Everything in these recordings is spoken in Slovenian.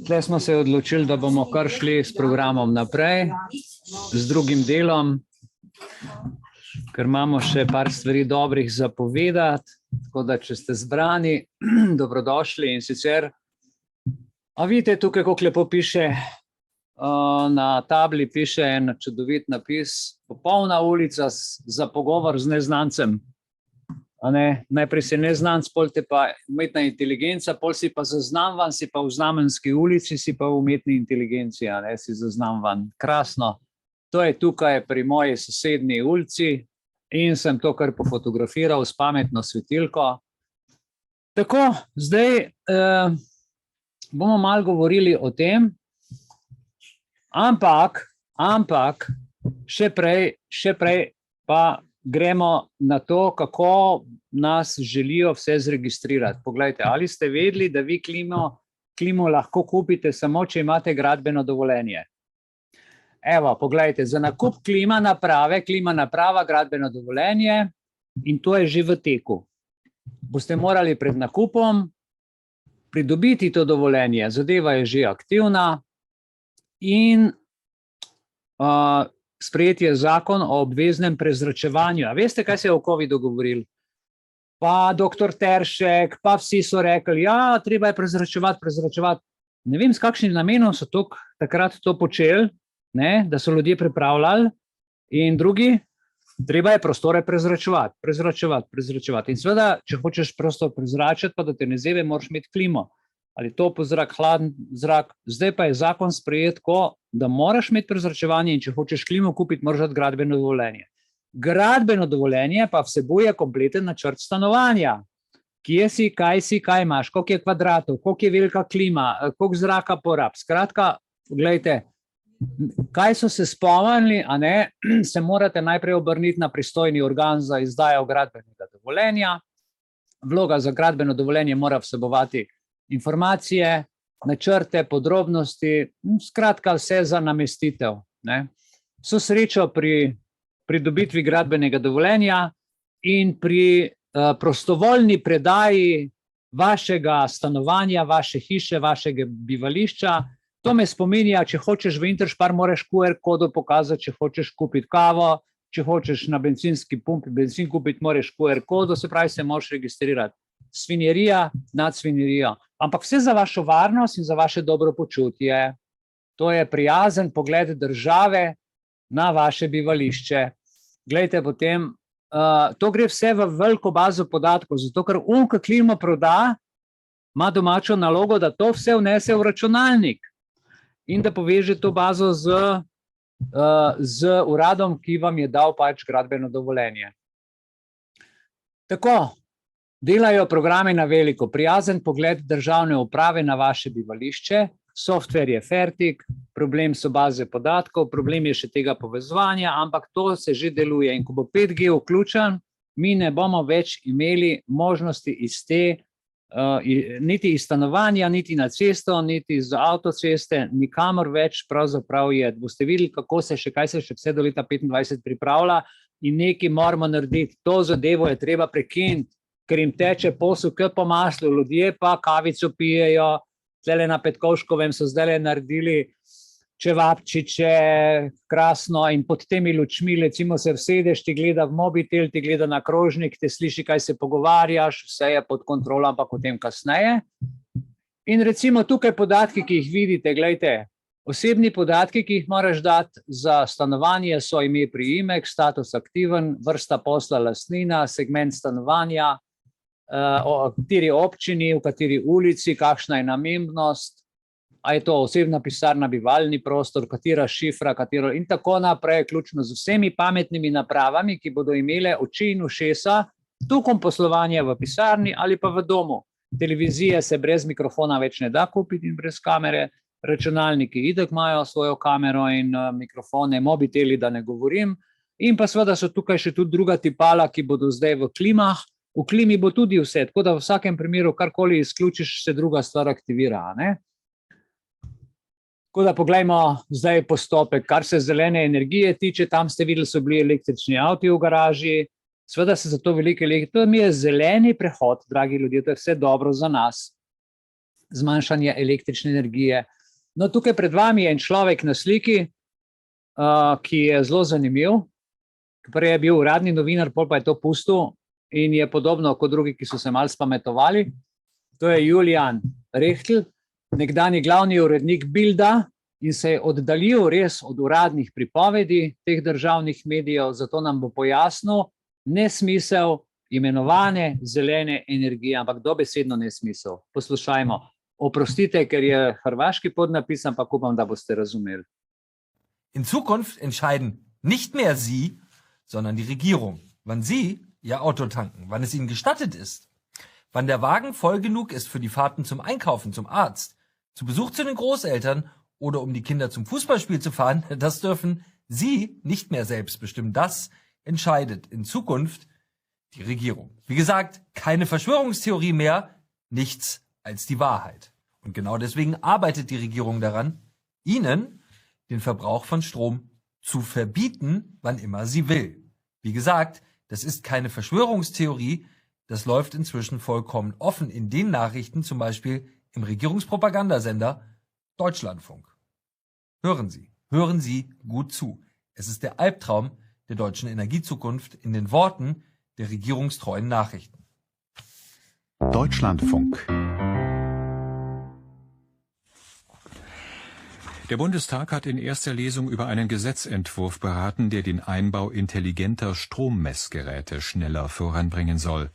Tle smo se odločili, da bomo kar šli s programom naprej, z drugim delom, ker imamo še par stvari dobrih za povedati, tako da, če ste zbrani, dobrodošli. In sicer, a vidite tukaj, kako lepo piše, na tabli piše en čudovit napis, popolna ulica za pogovor z neznancem. Najprej si neznanc, pol te pa umetna inteligenca, pol si pa zaznamvan, si pa v znamenski ulici, si pa v umetni inteligenci, si zaznamvan. Krasno. To je tukaj pri moji sosednji ulici in sem to kar pofotografiral s pametno svetilko. Tako, zdaj bomo malo govorili o tem, ampak še prej pa gremo na to, kako nas želijo vse zregistrirati. Poglejte, ali ste vedeli, da vi klimo lahko kupite samo, če imate gradbeno dovoljenje? Evo, poglejte, za nakup klima naprava, gradbeno dovoljenje in to je že v teku. Boste morali pred nakupom pridobiti to dovoljenje, zadeva je že aktivna in sprejeti je zakon o obveznem prezračevanju. A veste, kaj se je o covidu govorili? Pa doktor Teršek, pa vsi so rekli, ja, treba je prezračevati. Ne vem, s kakšnim namenom so takrat to počeli, da so ljudje pripravljali, in drugi, treba je prostore prezračevati. In seveda, če hočeš prostor prezračati, pa da te ne zebe, moraš imeti klimo. Ali topel zrak, hladen zrak. Zdaj pa je zakon sprejet tako, da moraš imeti prezračevanje in če hočeš klimo kupiti, moraš dati gradbeno dovoljenje. Gradbeno dovoljenje pa vsebuje kompleten načrt stanovanja. Kje si, kaj imaš, koliko je kvadratov, koliko je velika klima, koliko zraka porab. Skratka, gledajte, kaj so se spomnili, se morate najprej obrniti na pristojni organ za izdajo gradbenega dovoljenja. Vloga za gradbeno dovoljenje mora vsebovati informacije, načrte, podrobnosti, skratka vse za namestitev. Vso srečo pri pridobitvi gradbenega dovoljenja in pri prostovoljni predaji vašega stanovanja, vaše hiše, vašega bivališča. To me spominja, če hočeš v Interspar, moraš QR kodo pokazati, če hočeš kupiti kavo, če hočeš na bencinski pumpi benzin kupiti, moraš QR kodo, se pravi, se moraš registrirati. Svinjerija nad svinjerijo. Ampak vse za vašo varnost in za vaše dobro počutje. To je prijazen pogled države na vaše bivališče. Glejte, potem, to gre vse v veliko bazo podatkov, zato ker ki klimo proda, ima domačo nalogo, da to vse vnese v računalnik in da poveže to bazo z uradom, ki vam je dal pač gradbeno dovoljenje. Tako, delajo programe na veliko, prijazen pogled državne uprave na vaše bivališče, software je fertik, problem so baze podatkov, problem je še tega povezovanja, ampak to se že deluje. In ko bo 5G vključen, mi ne bomo več imeli možnosti iz te, niti iz stanovanja, niti na cesto, niti z avtoceste, nikamor več pravzaprav je. Boste videli, kaj se še vse do leta 2025 pripravlja in nekaj moramo narediti. To zadevo je treba prekiniti, ker jim teče posel kot po maslu, ljudje pa kavico pijejo, tlele na Petkovškovem so zdaj naredili čevapčiče, krasno, in pod temi lučmi, recimo se vsedeš, ti gleda v mobitel, ti gleda na krožnik, te sliši, kaj se pogovarjaš, vse je pod kontrolo, ampak o tem kasneje. In recimo tukaj podatki, ki jih vidite, gledajte, osebni podatki, ki jih moraš dati za stanovanje, so ime, priimek, status aktiven, vrsta posla, lastnina, segment stanovanja, o kateri občini, v kateri ulici, kakšna je namembnost, a je to osebna pisarna, bivalni prostor, katera šifra, in tako naprej, ključno z vsemi pametnimi napravami, ki bodo imele oči in ušesa, tekom poslovanja v pisarni ali pa v domu. Televizije se brez mikrofona več ne da kupiti in brez kamere, računalniki itak imajo svojo kamero in mikrofone, mobiteli, da ne govorim, in pa seveda so tukaj še tudi druga tipala, ki bodo zdaj v klimah. V klimi bo tudi vse, tako da v vsakem primeru karkoli izključiš, se druga stvar aktivira. Tako da poglejmo zdaj postopek, kar se zelene energije tiče, tam ste videli, so bili električni avti v garaži, seveda se za to veliko to mi je zeleni prehod, dragi ljudje, to je vse dobro za nas. Zmanjšanje električne energije, No, tukaj pred vami je en človek na sliki, ki je zelo zanimiv. Prej je bil uradni novinar, pol pa je to pustil in je podobno kot drugi, ki so se malo spametovali. To je Julian Rechtl, nekdanji glavni urednik Bilda in se je oddaljil res od uradnih pripovedi teh državnih medijev, zato nam bo pojasnil nesmisel imenovane zelene energije, ampak dobesedno nesmisel. Poslušajmo. Oprostite, ker je hrvaški podnapis, ampak upam, da boste razumeli. In Zukunft entscheiden nicht mehr Sie, sondern die Regierung, wann Sie Ihr Auto tanken, wann es Ihnen gestattet ist, wann der Wagen voll genug ist für die Fahrten zum Einkaufen, zum Arzt, zu Besuch zu den Großeltern oder um die Kinder zum Fußballspiel zu fahren, das dürfen Sie nicht mehr selbst bestimmen. Das entscheidet in Zukunft die Regierung. Wie gesagt, keine Verschwörungstheorie mehr, nichts als die Wahrheit. Und genau deswegen arbeitet die Regierung daran, Ihnen den Verbrauch von Strom zu verbieten, wann immer sie will. Wie gesagt, das ist keine Verschwörungstheorie, das läuft inzwischen vollkommen offen in den Nachrichten, zum Beispiel im Regierungspropagandasender Deutschlandfunk. Hören Sie gut zu. Es ist der Albtraum der deutschen Energiezukunft in den Worten der regierungstreuen Nachrichten. Deutschlandfunk. Der Bundestag hat in erster Lesung über einen Gesetzentwurf beraten, der den Einbau intelligenter Strommessgeräte schneller voranbringen soll.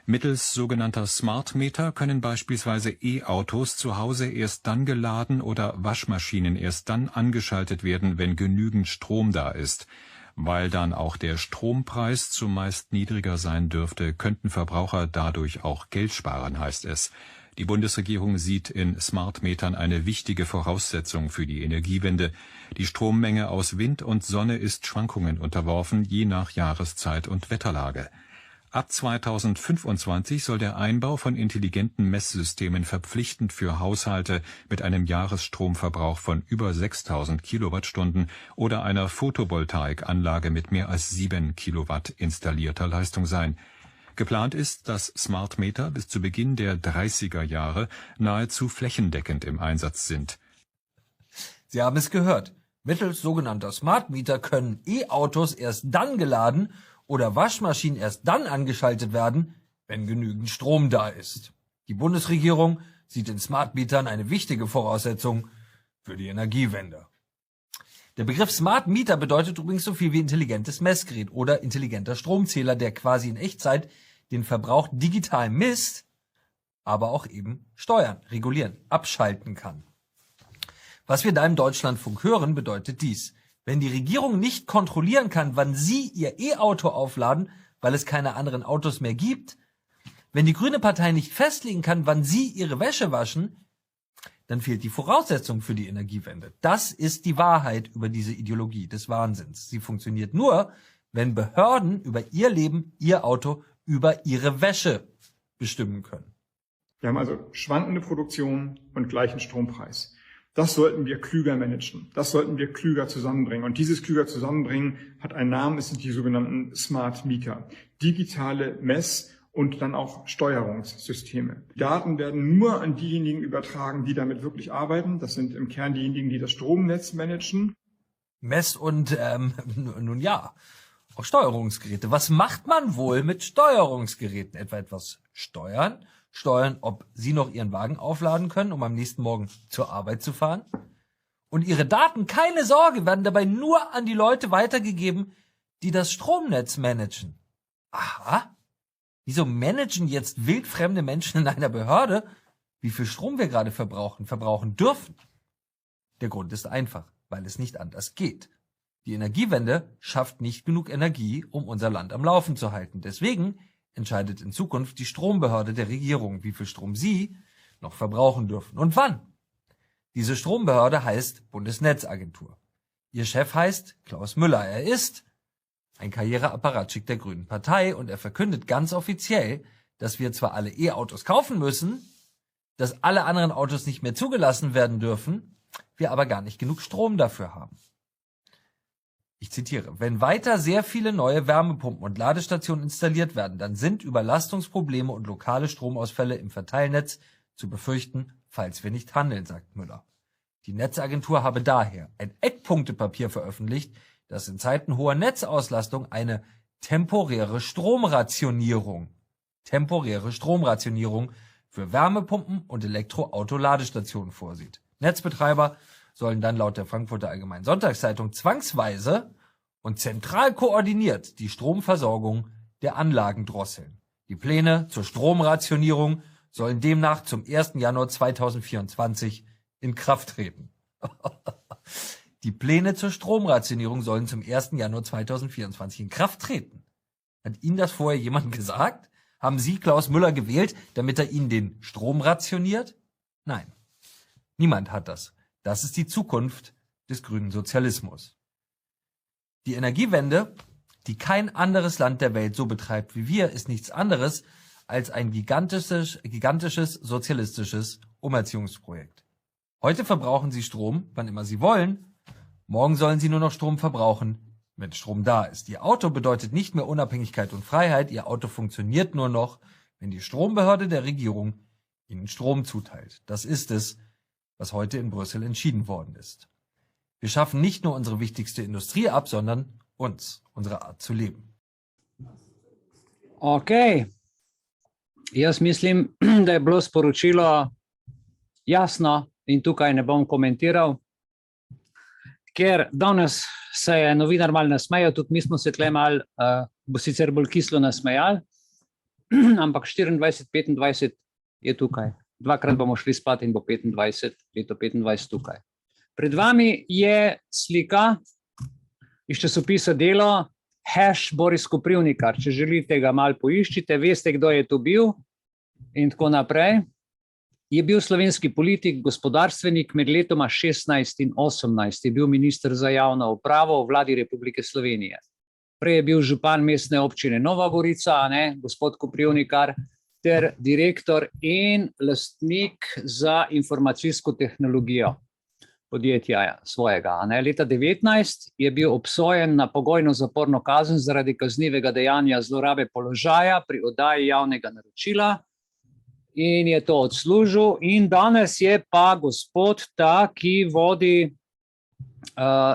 Mittels sogenannter Smart Meter können beispielsweise E-Autos zu Hause erst dann geladen oder Waschmaschinen erst dann angeschaltet werden, wenn genügend Strom da ist. Weil dann auch der Strompreis zumeist niedriger sein dürfte, könnten Verbraucher dadurch auch Geld sparen, heißt es. Die Bundesregierung sieht in Smart-Metern eine wichtige Voraussetzung für die Energiewende. Die Strommenge aus Wind und Sonne ist Schwankungen unterworfen, je nach Jahreszeit und Wetterlage. Ab 2025 soll der Einbau von intelligenten Messsystemen verpflichtend für Haushalte mit einem Jahresstromverbrauch von über 6000 Kilowattstunden oder einer Photovoltaikanlage mit mehr als 7 Kilowatt installierter Leistung sein. Geplant ist, dass Smart Meter bis zu Beginn der 30er Jahre nahezu flächendeckend im Einsatz sind. Sie haben es gehört. Mittels sogenannter Smart Meter können E-Autos erst dann geladen oder Waschmaschinen erst dann angeschaltet werden, wenn genügend Strom da ist. Die Bundesregierung sieht in Smart Metern eine wichtige Voraussetzung für die Energiewende. Der Begriff Smart Meter bedeutet übrigens so viel wie intelligentes Messgerät oder intelligenter Stromzähler, der quasi in Echtzeit den Verbrauch digital misst, aber auch eben steuern, regulieren, abschalten kann. Was wir da im Deutschlandfunk hören, bedeutet dies. Wenn die Regierung nicht kontrollieren kann, wann Sie Ihr E-Auto aufladen, weil es keine anderen Autos mehr gibt, wenn die Grüne Partei nicht festlegen kann, wann Sie Ihre Wäsche waschen, dann fehlt die Voraussetzung für die Energiewende. Das ist die Wahrheit über diese Ideologie des Wahnsinns. Sie funktioniert nur, wenn Behörden über Ihr Leben, Ihr Auto, über Ihre Wäsche bestimmen können. Wir haben also schwankende Produktion und gleichen Strompreis. Das sollten wir klüger managen. Das sollten wir klüger zusammenbringen. Und dieses klüger zusammenbringen hat einen Namen, es sind die sogenannten Smart Meter. Digitale Mess- und dann auch Steuerungssysteme. Daten werden nur an diejenigen übertragen, die damit wirklich arbeiten. Das sind im Kern diejenigen, die das Stromnetz managen. Mess- und, nun ja, auch Steuerungsgeräte. Was macht man wohl mit Steuerungsgeräten? Etwa etwas steuern? Steuern, ob Sie noch Ihren Wagen aufladen können, um am nächsten Morgen zur Arbeit zu fahren? Und Ihre Daten, keine Sorge, werden dabei nur an die Leute weitergegeben, die das Stromnetz managen. Aha. Wieso managen jetzt wildfremde Menschen in einer Behörde, wie viel Strom wir gerade verbrauchen dürfen? Der Grund ist einfach, weil es nicht anders geht. Die Energiewende schafft nicht genug Energie, um unser Land am Laufen zu halten. Deswegen entscheidet in Zukunft die Strombehörde der Regierung, wie viel Strom Sie noch verbrauchen dürfen und wann. Diese Strombehörde heißt Bundesnetzagentur. Ihr Chef heißt Klaus Müller. Er ist ein Karriereapparatschik der Grünen Partei und er verkündet ganz offiziell, dass wir zwar alle E-Autos kaufen müssen, dass alle anderen Autos nicht mehr zugelassen werden dürfen, wir aber gar nicht genug Strom dafür haben. Ich zitiere, wenn weiter sehr viele neue Wärmepumpen und Ladestationen installiert werden, dann sind Überlastungsprobleme und lokale Stromausfälle im Verteilnetz zu befürchten, falls wir nicht handeln, sagt Müller. Die Netzagentur habe daher ein Eckpunktepapier veröffentlicht, das in Zeiten hoher Netzauslastung eine temporäre Stromrationierung für Wärmepumpen und Elektroauto-Ladestationen vorsieht. Netzbetreiber sollen dann laut der Frankfurter Allgemeinen Sonntagszeitung zwangsweise und zentral koordiniert die Stromversorgung der Anlagen drosseln. Die Pläne zur Stromrationierung sollen demnach zum 1. Januar 2024 in Kraft treten. Die Pläne zur Stromrationierung sollen zum 1. Januar 2024 in Kraft treten. Hat Ihnen das vorher jemand gesagt? Haben Sie Klaus Müller gewählt, damit er Ihnen den Strom rationiert? Nein, niemand hat das. Das ist die Zukunft des grünen Sozialismus. Die Energiewende, die kein anderes Land der Welt so betreibt wie wir, ist nichts anderes als ein gigantisches sozialistisches Umerziehungsprojekt. Heute verbrauchen Sie Strom, wann immer Sie wollen. Morgen sollen Sie nur noch Strom verbrauchen, wenn Strom da ist. Ihr Auto bedeutet nicht mehr Unabhängigkeit und Freiheit. Ihr Auto funktioniert nur noch, wenn die Strombehörde der Regierung Ihnen Strom zuteilt. Das ist es, was heute in Brüssel entschieden worden ist. Wir schaffen nicht nur unsere wichtigste Industrie ab, sondern uns, unsere Art zu leben. Ok. Jaz mislim, da je bilo sporočilo jasno in tukaj ne bom komentiral, ker danes se je novinar malo nasmejal, tudi mi smo se tle malo, bo sicer bolj kislo nasmejali, ampak 24, 25 je tukaj. Dvakrat bomo šli spat in bo 25, leto 25 tukaj. Pred vami je slika iz časopisa Delo, Boris Koprivnikar. Če želite ga malo poiščite, veste, kdo je to bil in tako naprej. Je bil slovenski politik, gospodarstvenik, med letoma 16 in 18 je bil minister za javno upravo v vladi Republike Slovenije. Prej je bil župan mestne občine Nova Gorica, gospod Koprivnikar, ter direktor in lastnik za informacijsko tehnologijo podjetja svojega. Leta 19 je bil obsojen na pogojno zaporno kazen zaradi kaznivega dejanja zlorabe položaja pri oddaji javnega naročila in je to odslužil. In danes je pa gospod ta, ki vodi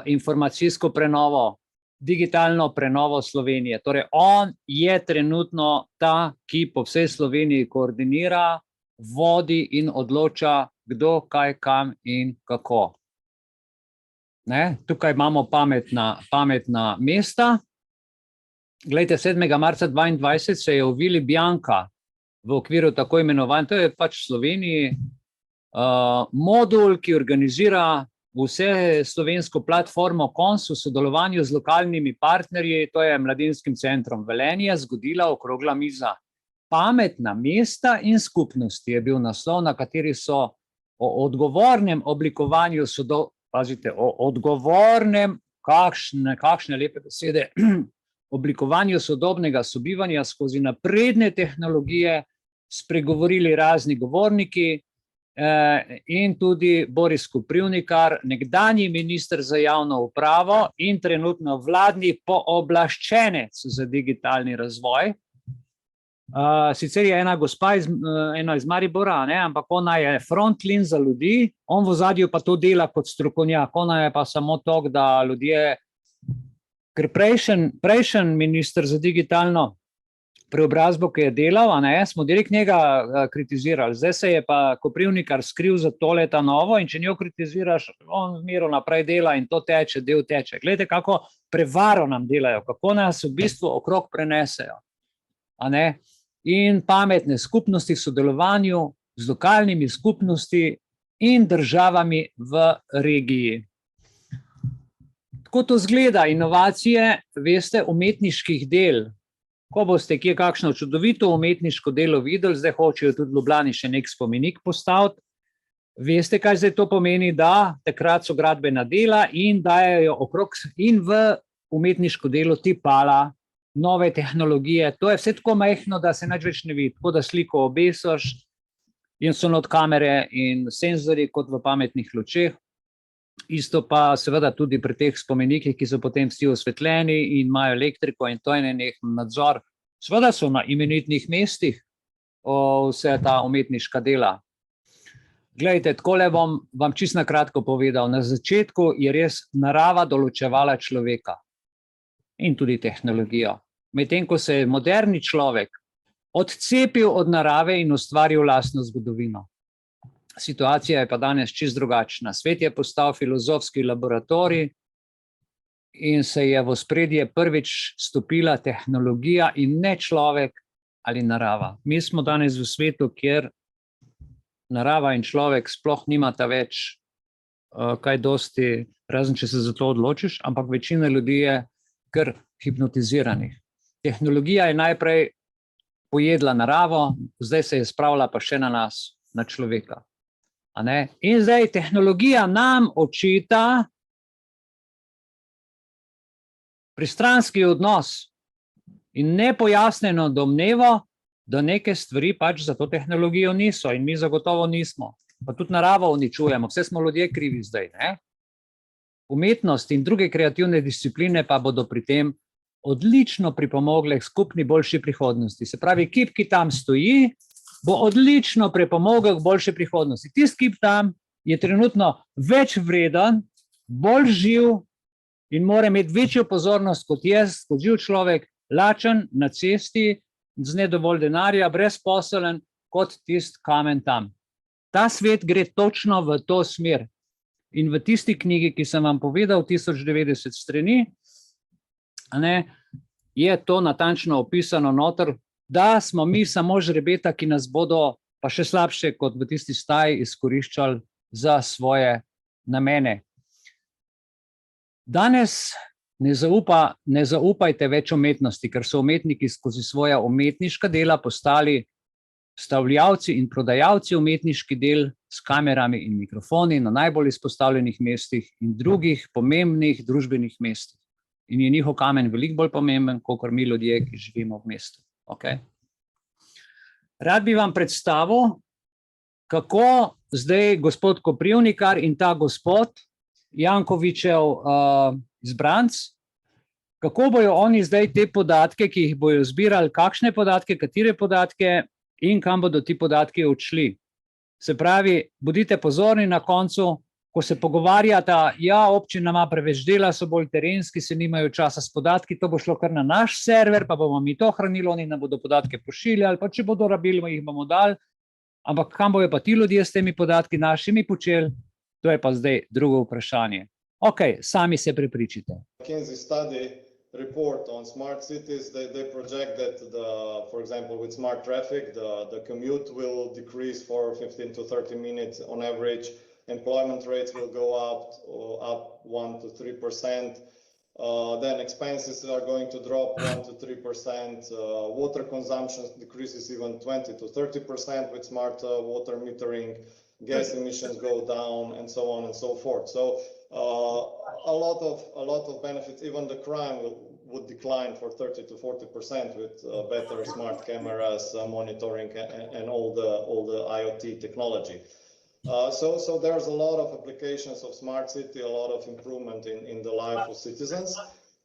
informacijsko prenovo, digitalno prenovo Slovenije. Torej, on je trenutno ta, ki po vsej Sloveniji koordinira, vodi in odloča, kdo, kaj, kam in kako. Tukaj imamo pametna mesta. Glejte, 7. marca 2022 se je v Vili Bianca v okviru tako imenovan, to je pač v Sloveniji, modul, ki organizira vse slovensko platformo KONS v sodelovanju z lokalnimi partnerji, to je Mladinskim centrom Velenje, zgodila okrogla miza. Pametna mesta in skupnosti je bil naslov, na kateri so o odgovornem oblikovanju pazite, o odgovornem, kakšne lepe besede, oblikovanju sodobnega sobivanja skozi napredne tehnologije spregovorili razni govorniki in tudi Boris Koprivnikar, nekdanji minister za javno upravo in trenutno vladni pooblaščenec za digitalni razvoj. Sicer je ena gospa iz Maribora, ampak ona je frontlin za ljudi, on v ozadju pa to dela kot strokovnjak, ona je pa samo to, da ljudje, ker prejšnji minister za digitalno preobrazbo, ki je delal, smo direkt njega kritizirali, zdaj se je pa Koprivnikar skril za ta novo in če njo kritiziraš, on zmeraj naprej dela in to teče, del teče. Glejte, kako prevaro nam delajo, kako nas v bistvu okrog prenesejo. In pametne skupnosti v sodelovanju z lokalnimi skupnosti in državami v regiji. Tako to zgleda, inovacije, veste, umetniških del. Ko boste kje kakšno čudovito umetniško delo videli, zdaj hočejo tudi v Ljubljani še nek spomenik postaviti. Veste, kaj zdaj to pomeni, da takrat so gradbena dela in dajajo okrog in v umetniško delo tipala, nove tehnologije. To je vse tako majhno, da se nič več ne vidi. Tako da sliko obesiš in so not kamere in senzori kot v pametnih lučeh. Isto pa seveda tudi pri teh spomenikih, ki so potem vsi osvetljeni in imajo elektriko in to je nenehno nadzor. Seveda so na imenitnih mestih vse ta umetniška dela. Glejte, takole bom vam čisto na kratko povedal. Na začetku je res narava določevala človeka in tudi tehnologijo. Medtem ko se je moderni človek odcepil od narave in ustvaril lastno zgodovino. Situacija je pa danes čisto drugačna. Svet je postal filozofski laboratorij in se je v ospredje prvič stopila tehnologija in ne človek ali narava. Mi smo danes v svetu, kjer narava in človek sploh nimata več kaj dosti, razen če se za to odločiš, ampak večina ljudi je kar hipnotiziranih. Tehnologija je najprej pojedla naravo, zdaj se je spravila pa še na nas, na človeka. A ne? In zdaj tehnologija nam očita pristranski odnos in nepojasnjeno domnevo, da neke stvari pač za to tehnologijo niso in mi zagotovo nismo. Pa tudi naravo uničujemo, vse smo ljudje krivi zdaj. Ne? Umetnost in druge kreativne discipline pa bodo pri tem odlično pripomogle k skupni boljši prihodnosti. Se pravi, kip, ki tam stoji, bo odlično pripomogel k boljši prihodnosti. Tisti kip tam je trenutno več vreden, bolj živ in mora imeti večjo pozornost kot jaz, kot živ človek, lačen na cesti, z ne dovolj denarja, brezposeln, kot tisti kamen tam. Ta svet gre točno v to smer. In v tisti knjigi, ki sem vam povedal, 1090 strani, je to natančno opisano noter, da smo mi samo žrebeta, ki nas bodo pa še slabše kot v tisti staji izkoriščali za svoje namene. Danes ne zaupajte več umetnosti, ker so umetniki skozi svoja umetniška dela postali stavljavci in prodajalci umetniških del s kamerami in mikrofoni na najbolj izpostavljenih mestih in drugih pomembnih družbenih mestih. In je njihov kamen veliko bolj pomemben, kot mi ljudje, ki živimo v mestu. Okay. Rad bi vam predstavil, kako zdaj gospod Koprivnikar in ta gospod Jankovićev izbranc, kako bojo oni zdaj te podatke, ki jih bojo zbirali, kakšne podatke, katere podatke in kam bodo ti podatki odšli. Se pravi, bodite pozorni na koncu, ko se pogovarjata, ja, občina ima preveč dela, so bolj terenski, se nimajo časa s podatki, to bo šlo kar na naš server, pa bomo mi to hranili, oni nam bodo podatke pošiljali, pa če bodo rabili, jih bomo dali, ampak kam bojo pa ti ljudje s temi podatki našimi počeli, to je pa zdaj drugo vprašanje. Ok, sami se prepričite. McKinsey study report on smart cities, they project that, for example, with smart traffic, the commute will decrease for 15 to 30 minutes on average. Employment rates will go up 1 to 3%. Then expenses are going to drop 1 to 3%. Water consumption decreases even 20 to 30% with smart water metering. Gas emissions go down, and so on and so forth. So a lot of benefits. Even the crime would decline for 30 to 40% with better smart cameras, monitoring, and all the IoT technology. So there's a lot of applications of smart city, a lot of improvement in the life of citizens.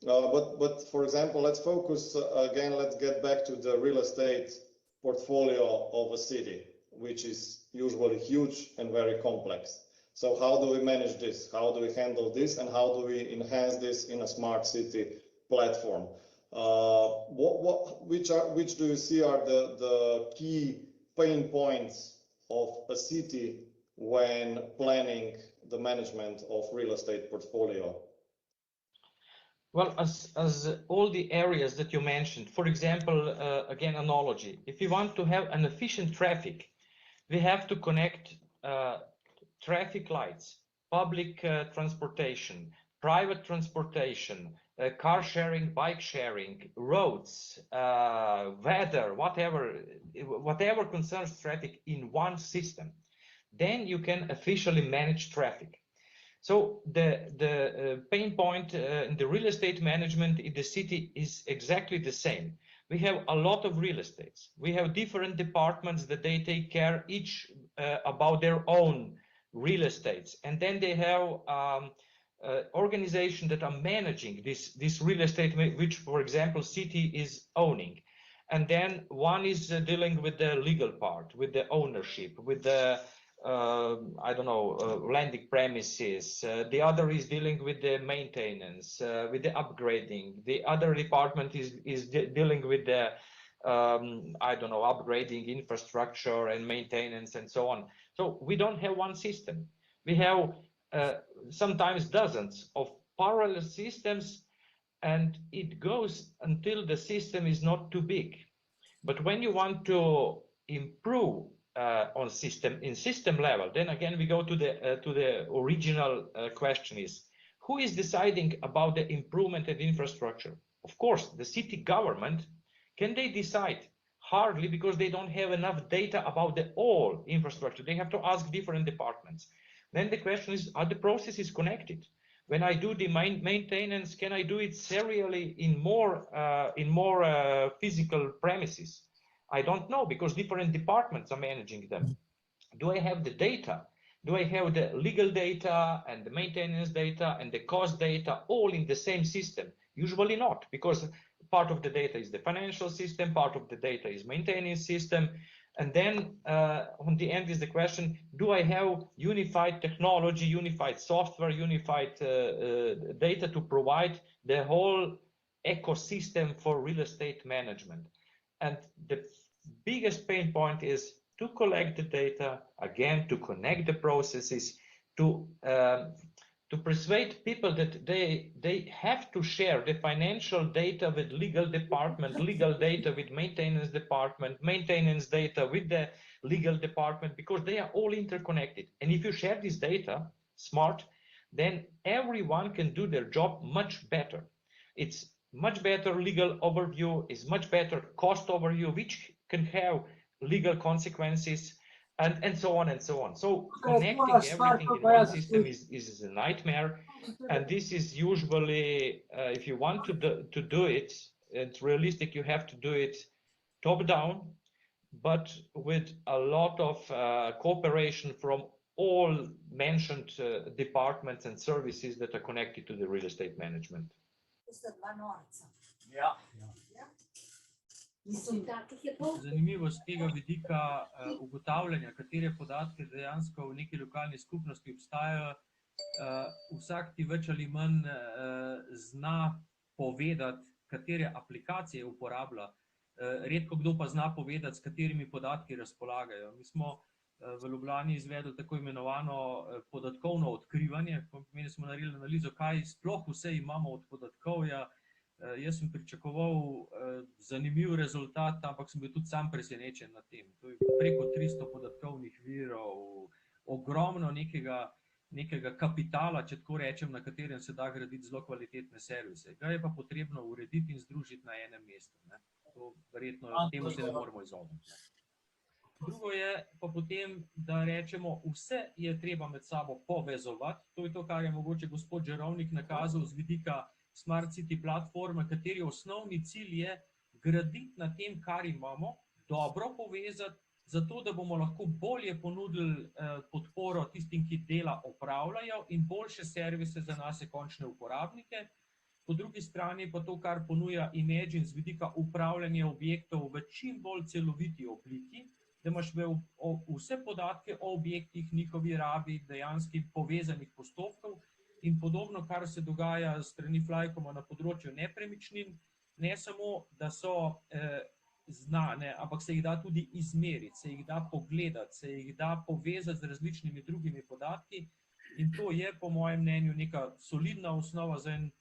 But for example, let's focus again, let's get back to the real estate portfolio of a city, which is usually huge and very complex. So how do we manage this? How do we handle this? And how do we enhance this in a smart city platform? Which do you see are the key pain points of a city when planning the management of real estate portfolio? Well, as all the areas that you mentioned, for example, again, analogy, if you want to have an efficient traffic, we have to connect traffic lights, public transportation, private transportation, car sharing, bike sharing, roads, weather, whatever concerns traffic in one system. Then you can officially manage traffic. So the pain point in the real estate management in the city is exactly the same. We have a lot of real estates. We have different departments that they take care each about their own real estates. And then they have organizations that are managing this real estate, which, for example, city is owning. And then one is dealing with the legal part, with the ownership, with the I don't know, landing premises. The other is dealing with the maintenance, with the upgrading. The other department is dealing with the, I don't know, upgrading infrastructure and maintenance and so on. So we don't have one system. We have sometimes dozens of parallel systems, and it goes until the system is not too big. But when you want to improve on system level, then again we go to the original question is, who is deciding about the improvement of infrastructure? Of course, the city government. Can they decide? Hardly, because they don't have enough data about the all infrastructure. They have to ask different departments. Then the question is, are the processes connected? When I do the maintenance, can I do it serially in more physical premises? I don't know, because different departments are managing them. Do I have the data? Do I have the legal data and the maintenance data and the cost data all in the same system? Usually not, because part of the data is the financial system, part of the data is maintenance system. And then on the end is the question, do I have unified technology, unified software, unified data to provide the whole ecosystem for real estate management? And the biggest pain point is to collect the data, again, to connect the processes, to persuade people that they have to share the financial data with legal department, legal data with maintenance department, maintenance data with the legal department, because they are all interconnected. And if you share this data smart, then everyone can do their job much better. It's much better legal overview, is much better cost overview, which can have legal consequences, and so on and so on. So connecting everything in one system is a nightmare, and this is usually, if you want to do it, it's realistic, you have to do it top down, but with a lot of cooperation from all mentioned departments and services that are connected to the real estate management. Ja. Zanimivo z tega vidika ugotavljanja, katere podatke dejansko v neki lokalni skupnosti obstajajo. Vsak ti več ali manj zna povedati, katere aplikacije uporablja. Redko kdo pa zna povedati, s katerimi podatki razpolagajo. Mi smo v Ljubljani izvedli tako imenovano podatkovno odkrivanje, pomeni smo naredili analizo, kaj sploh vse imamo od podatkovja. Jaz sem pričakoval zanimiv rezultat, ampak sem bil tudi sam presenečen nad tem. To je preko 300 podatkovnih virov, ogromno nekega kapitala, če tako rečem, na katerem se da graditi zelo kvalitetne servise. Ga je pa potrebno urediti in združiti na enem mestu. To verjetno temu se ne moramo izogniti. Drugo je pa potem, da rečemo, vse je treba med sabo povezovati. To je to, kar je mogoče gospod Žerovnik nakazal z vidika Smart City platforme, kateri osnovni cilj je graditi na tem, kar imamo, dobro povezati, zato da bomo lahko bolje ponudili podporo tistim, ki dela opravljajo, in boljše servise za nas končne uporabnike. Po drugi strani pa to, kar ponuja Imagine z vidika upravljanja objektov v čim bolj celoviti obliki, da imaš vse podatke o objektih, njihovi rabi, dejanskih povezanih postopkov, in podobno, kar se dogaja strani Flycoma na področju nepremičnin, ne samo, da so znane, ampak se jih da tudi izmeriti, se jih da pogledati, se jih da povezati z različnimi drugimi podatki, in to je po mojem mnenju neka solidna osnova za en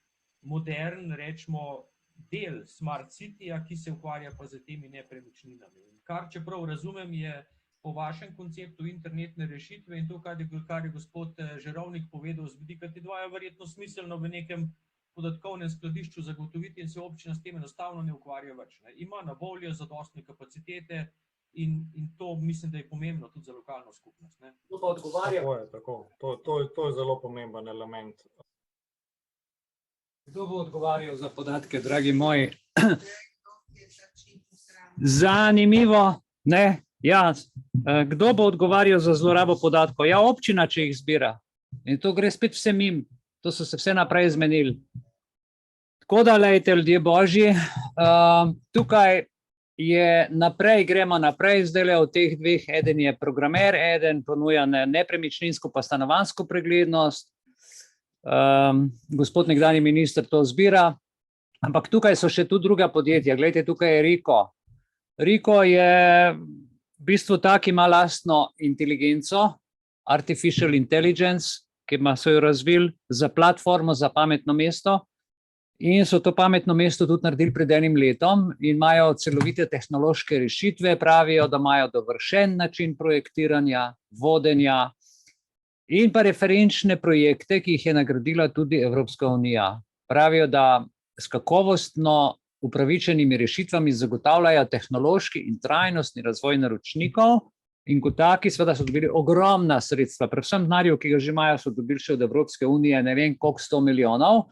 modern, rečemo, del Smart Cityja, ki se ukvarja pa z temi nepremičninami. Kar, čeprav razumem, je po vašem konceptu internetne rešitve in to, kar je gospod Žerovnik povedal, z vidika T2 je verjetno smiselno v nekem podatkovnem skladišču zagotoviti in se občina s tem enostavno ne ukvarja več. Ima na voljo zadostne kapacitete in to mislim, da je pomembno tudi za lokalno skupnost. To pa odgovarja. Tako. To je zelo pomemben element. Kdo bo odgovarjal za podatke, dragi moji? Zanimivo, ne? Ja, kdo bo odgovarjal za zlorabo podatkov? Ja, občina, če jih zbira. In to gre spet vse mimo. To so se vse naprej zmenili. Tako da, lejte, ljudje božji, tukaj gremo naprej, zdaj od teh dveh, eden je programer, eden ponuja nepremičninsko pa stanovanjsko preglednost. Gospod nekdanji minister to zbira, ampak tukaj so še tu druga podjetja. Glejte, tukaj je Rico. Rico je v bistvu tak, ima lastno inteligenco, artificial intelligence, ki so jo razvili za platformo za pametno mesto. In so to pametno mesto tudi naredili pred enim letom in imajo celovite tehnološke rešitve, pravijo, da imajo dovršen način projektiranja, vodenja in pa referenčne projekte, ki jih je nagradila tudi Evropska unija. Pravijo, da s kakovostno upravičenimi rešitvami zagotavljajo tehnološki in trajnostni razvoj naročnikov in kot taki seveda so dobili ogromna sredstva, predvsem denarju, ki ga že imajo, so dobili še od Evropske unije, ne vem koliko 100 milijonov.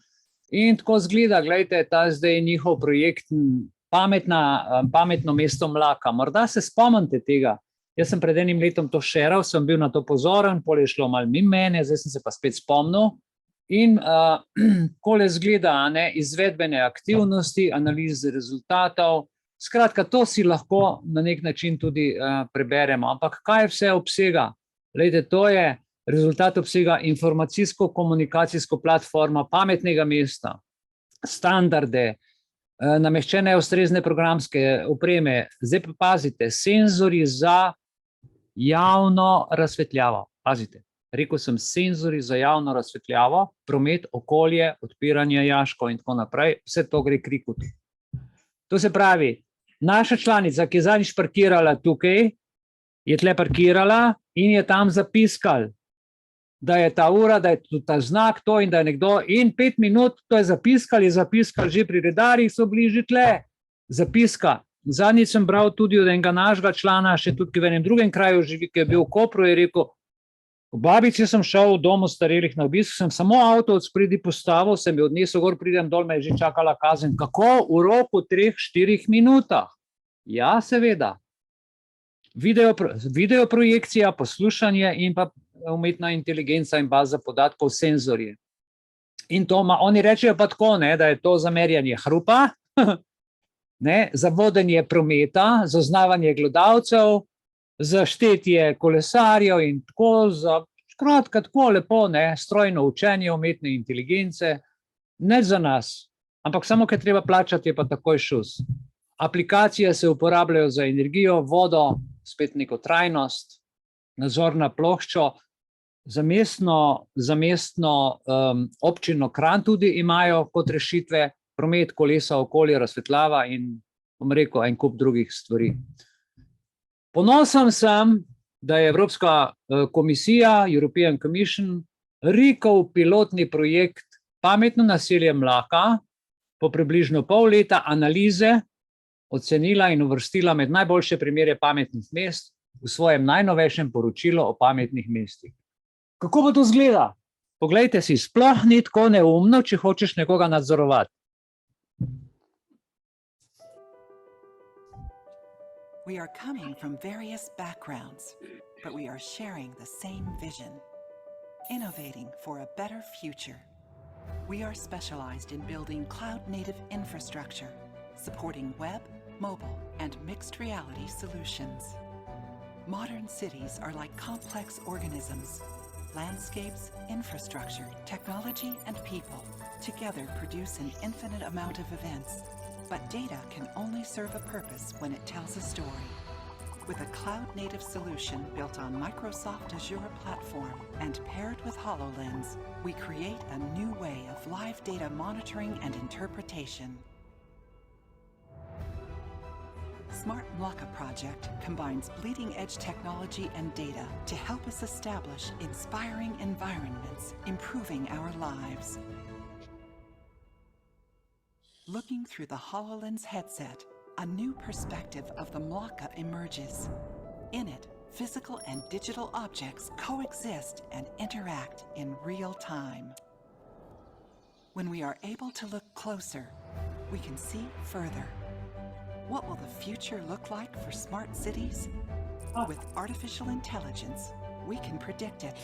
In tako zgleda, gledajte, ta zdaj njihov projekt pametno mesto Mlaka. Morda se spomnite tega. Jaz sem pred enim letom to šeral, sem bil na to pozoren, pol je šlo malo mimo mene, zdaj sem se pa spet spomnil. In kole zgleda, izvedbene aktivnosti, analize rezultatov. Skratka, to si lahko na nek način tudi preberemo. Ampak kaj vse obsega? Glejte, to je rezultat obsega informacijsko-komunikacijsko platformo pametnega mesta, standarde, nameščene ustrezne programske opreme, zdaj pa pazite, senzori za javno razsvetljavo. Pazite, rekel sem senzori za javno razsvetljavo, promet, okolje, odpiranje jaškov in tako naprej, vse to gre krikuti. To se pravi, naša članica, ki je zadnjič parkirala tukaj, je tle parkirala in je tam zapiskal, da je ta ura, da je tudi ta znak to in da je nekdo in 5 minut to je zapiskal že pri redarjih, so bliži tle, zapiska. Zadnjič sem bral tudi od enega našega člana, še tudi v enem drugem kraju živi, ki je bil v Kopru, je rekel, v Babici sem šel v domu starelih na obisk, sem samo avto od spredi postavil, sem jo odnesel gor, pridem dol, me je že čakala kazen. Kako? V roku 3-4 minutah. Ja, seveda. Video projekcija, poslušanje in pa umetna inteligenca in baza podatkov, senzorje. In to oni rečejo pa tako, da je to za merjanje hrupa, za vodenje prometa, zaznavanje gledalcev, za štetje kolesarjev in tako, skratka tako lepo, strojno učenje umetne inteligence, ne za nas, ampak samo, ker treba plačati, je pa takoj šus. Aplikacije se uporabljajo za energijo, vodo, spet neko trajnost, nadzor na ploščo, za mestno občino Kranj tudi imajo kot rešitve, promet, kolesa, okolje, razsvetljava in, bom rekel, en kup drugih stvari. Ponosen sem, da je Evropska komisija, European Commission, Ricov pilotni projekt Pametno naselje Mlaka po približno pol leta analize ocenila in uvrstila med najboljše primere pametnih mest v svojem najnovejšem poročilu o pametnih mestih. Kako bo to zgleda? Poglejte si, sploh ni tako neumno, če hočeš nekoga nadzorovati. We are coming from various backgrounds, but we are sharing the same vision, innovating for a better future. We are specialized in building cloud-native infrastructure, supporting web, mobile, and mixed reality solutions. Modern cities are like complex organisms. Landscapes, infrastructure, technology, and people together produce an infinite amount of events. But data can only serve a purpose when it tells a story. With a cloud-native solution built on Microsoft Azure platform and paired with HoloLens, we create a new way of live data monitoring and interpretation. Smart Mlaka project combines bleeding-edge technology and data to help us establish inspiring environments, improving our lives. Looking through the HoloLens headset, a new perspective of the Mlaka emerges. In it, physical and digital objects coexist and interact in real time. When we are able to look closer, we can see further. What will the future look like for smart cities? With artificial intelligence, we can predict it.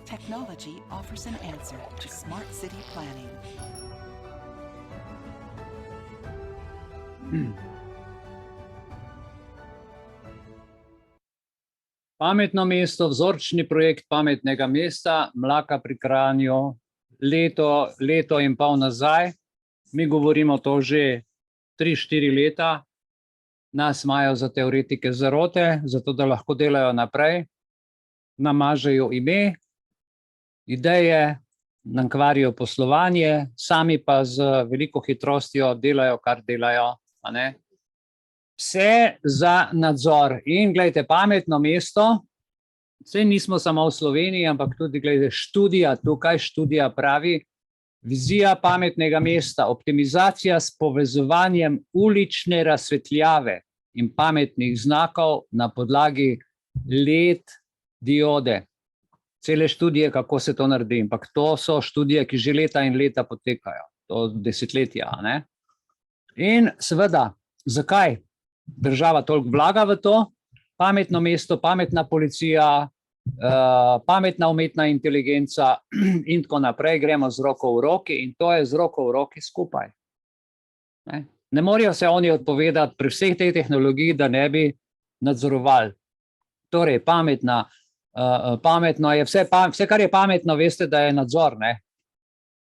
Technology offers an answer to smart city planning. Pametno mesto, vzorčni projekt pametnega mesta, Mlaka pri Kranju, leto in pol nazaj. Mi govorimo to že 3-4 leta. Nas imajo za teoretike zarote, zato da lahko delajo naprej. Namažejo ime, ideje, nam kvarijo poslovanje, sami pa z veliko hitrostjo delajo, kar delajo. A ne? Vse za nadzor. In gledajte, pametno mesto, saj nismo samo v Sloveniji, ampak tudi gledajte, študija pravi, vizija pametnega mesta, optimizacija s povezovanjem ulične razsvetljave in pametnih znakov na podlagi LED diode. Cele študije, kako se to naredi, ampak to so študije, ki že leta in leta potekajo, to desetletja. Ne? In seveda, zakaj država toliko vlaga v to? Pametno mesto, pametna policija, pametna umetna inteligenca in tako naprej, gremo z roko v roki in to je z roko v roki skupaj. Ne morajo se oni odpovedati pri vseh tej tehnologiji, da ne bi nadzorovali. Torej, pametno je vse, kar je pametno, veste, da je nadzor. Ne?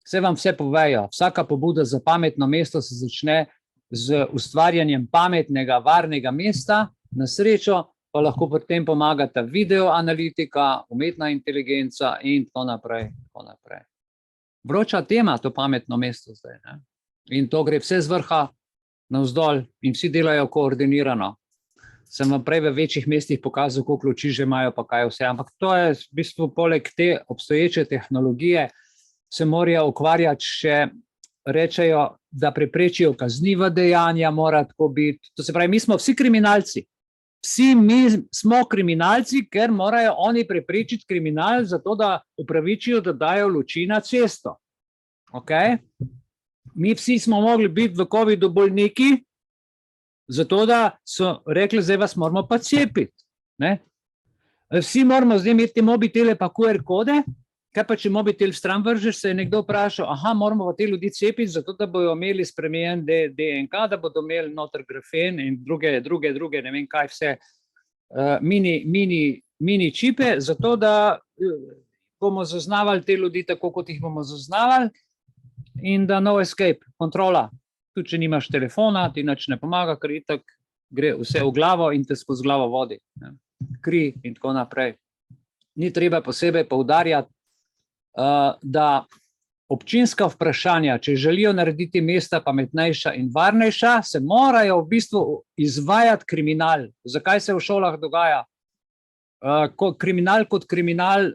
Vse vam vse povejo. Vsaka pobuda za pametno mesto se začne z ustvarjanjem pametnega, varnega mesta, na srečo pa lahko pri tem pomagata videoanalitika, umetna inteligenca in tako naprej. Vroča tema to pametno mesto zdaj. Ne? In to gre vse z vrha navzdol in vsi delajo koordinirano. Sem vam prej v večjih mestih pokazal, koliko luči že imajo, pa kaj vse. Ampak to je v bistvu poleg te obstoječe tehnologije se morajo ukvarjati še, rečejo, da preprečijo kazniva dejanja, mora tako biti. To se pravi, mi smo vsi kriminalci. Vsi mi smo kriminalci, ker morajo oni preprečiti kriminal, zato da upravičijo, da dajo luči na cesto. Okay? Mi vsi smo mogli biti v COVID-u bolniki, zato da so rekli, zdaj vas moramo pa cepiti. Ne? Vsi moramo zdaj imeti mobitele pa QR kode, kaj pa če mobitel stran vržeš, se je nekdo vprašal, moramo pa te ljudi cepiti, zato da bojo imeli spremenjen DNK, da bodo imeli noter grafen in druge, ne vem kaj vse, mini čipe, zato da bomo zaznavali te ljudi tako, kot jih bomo zaznavali in da no escape, kontrola. Tudi, če nimaš telefona, ti nič ne pomaga, ker itak gre vse v glavo in te skozi glavo vodi. Ne? Kri in tako naprej. Ni treba posebej poudarjati, da občinska vprašanja, če želijo narediti mesta pametnejša in varnejša, se morajo v bistvu izvajati kriminal. Zakaj se v šolah dogaja? Kriminal kot kriminal,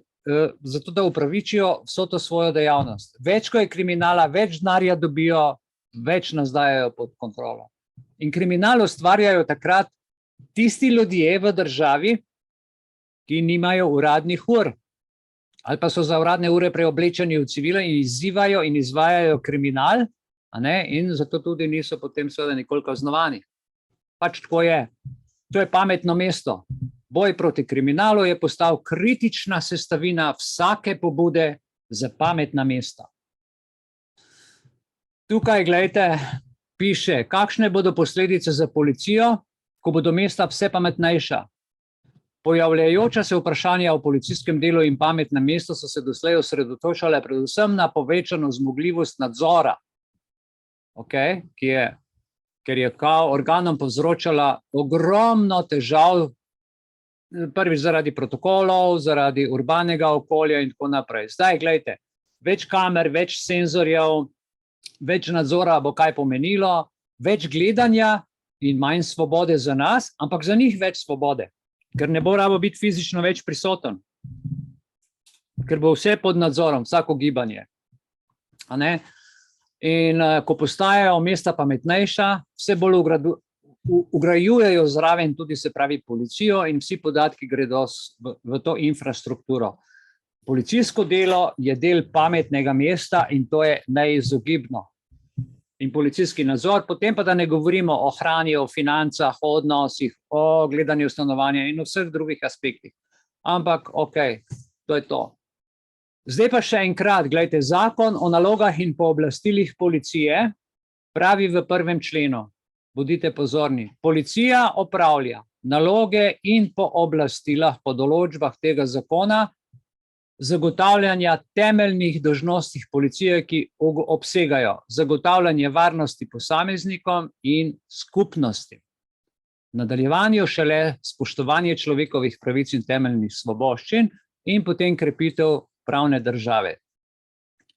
zato da upravičijo vso to svojo dejavnost. Več, ko je kriminala, več denarja dobijo, več nas dajajo pod kontrolo. In kriminal ustvarjajo takrat tisti ljudje v državi, ki nimajo uradnih ur, ali pa so za uradne ure preoblečeni v civile in izzivajo in izvajajo kriminal, in zato tudi niso potem seveda nikoli kaznovani. Pač tako je. To je pametno mesto. Boj proti kriminalu je postal kritična sestavina vsake pobude za pametna mesta. Tukaj, gledajte, piše, kakšne bodo posledice za policijo, ko bodo mesta vse pametnejša. Pojavljajoča se vprašanja o policijskem delu in pametnem mestu so se doslej osredotočale predvsem na povečano zmogljivost nadzora, ker je kao organom povzročala ogromno težav, prvič zaradi protokolov, zaradi urbanega okolja in tako naprej. Zdaj, gledajte, več kamer, več senzorjev, več nadzora bo kaj pomenilo, več gledanja in manj svobode za nas, ampak za njih več svobode, ker ne bo rabo biti fizično več prisoten, ker bo vse pod nadzorom, vsako gibanje. In ko postajajo mesta pametnejša, vse bolj ugrajujejo zraven tudi, se pravi, policijo in vsi podatki gredo v to infrastrukturo. Policijsko delo je del pametnega mesta in to je neizogibno. In policijski nadzor, potem pa da ne govorimo o hrani, o financah, o odnosih, o gledanju stanovanja in o vseh drugih aspektih. Ampak, to je to. Zdaj pa še enkrat, gledajte, zakon o nalogah in pooblastilih policije pravi v 1. členu, bodite pozorni, policija opravlja naloge in pooblastila po določbah tega zakona zagotavljanja temeljnih dolžnosti policije, ki obsegajo zagotavljanje varnosti posameznikom in skupnosti. V nadaljevanju šele spoštovanje človekovih pravic in temeljnih svoboščin in potem krepitev pravne države.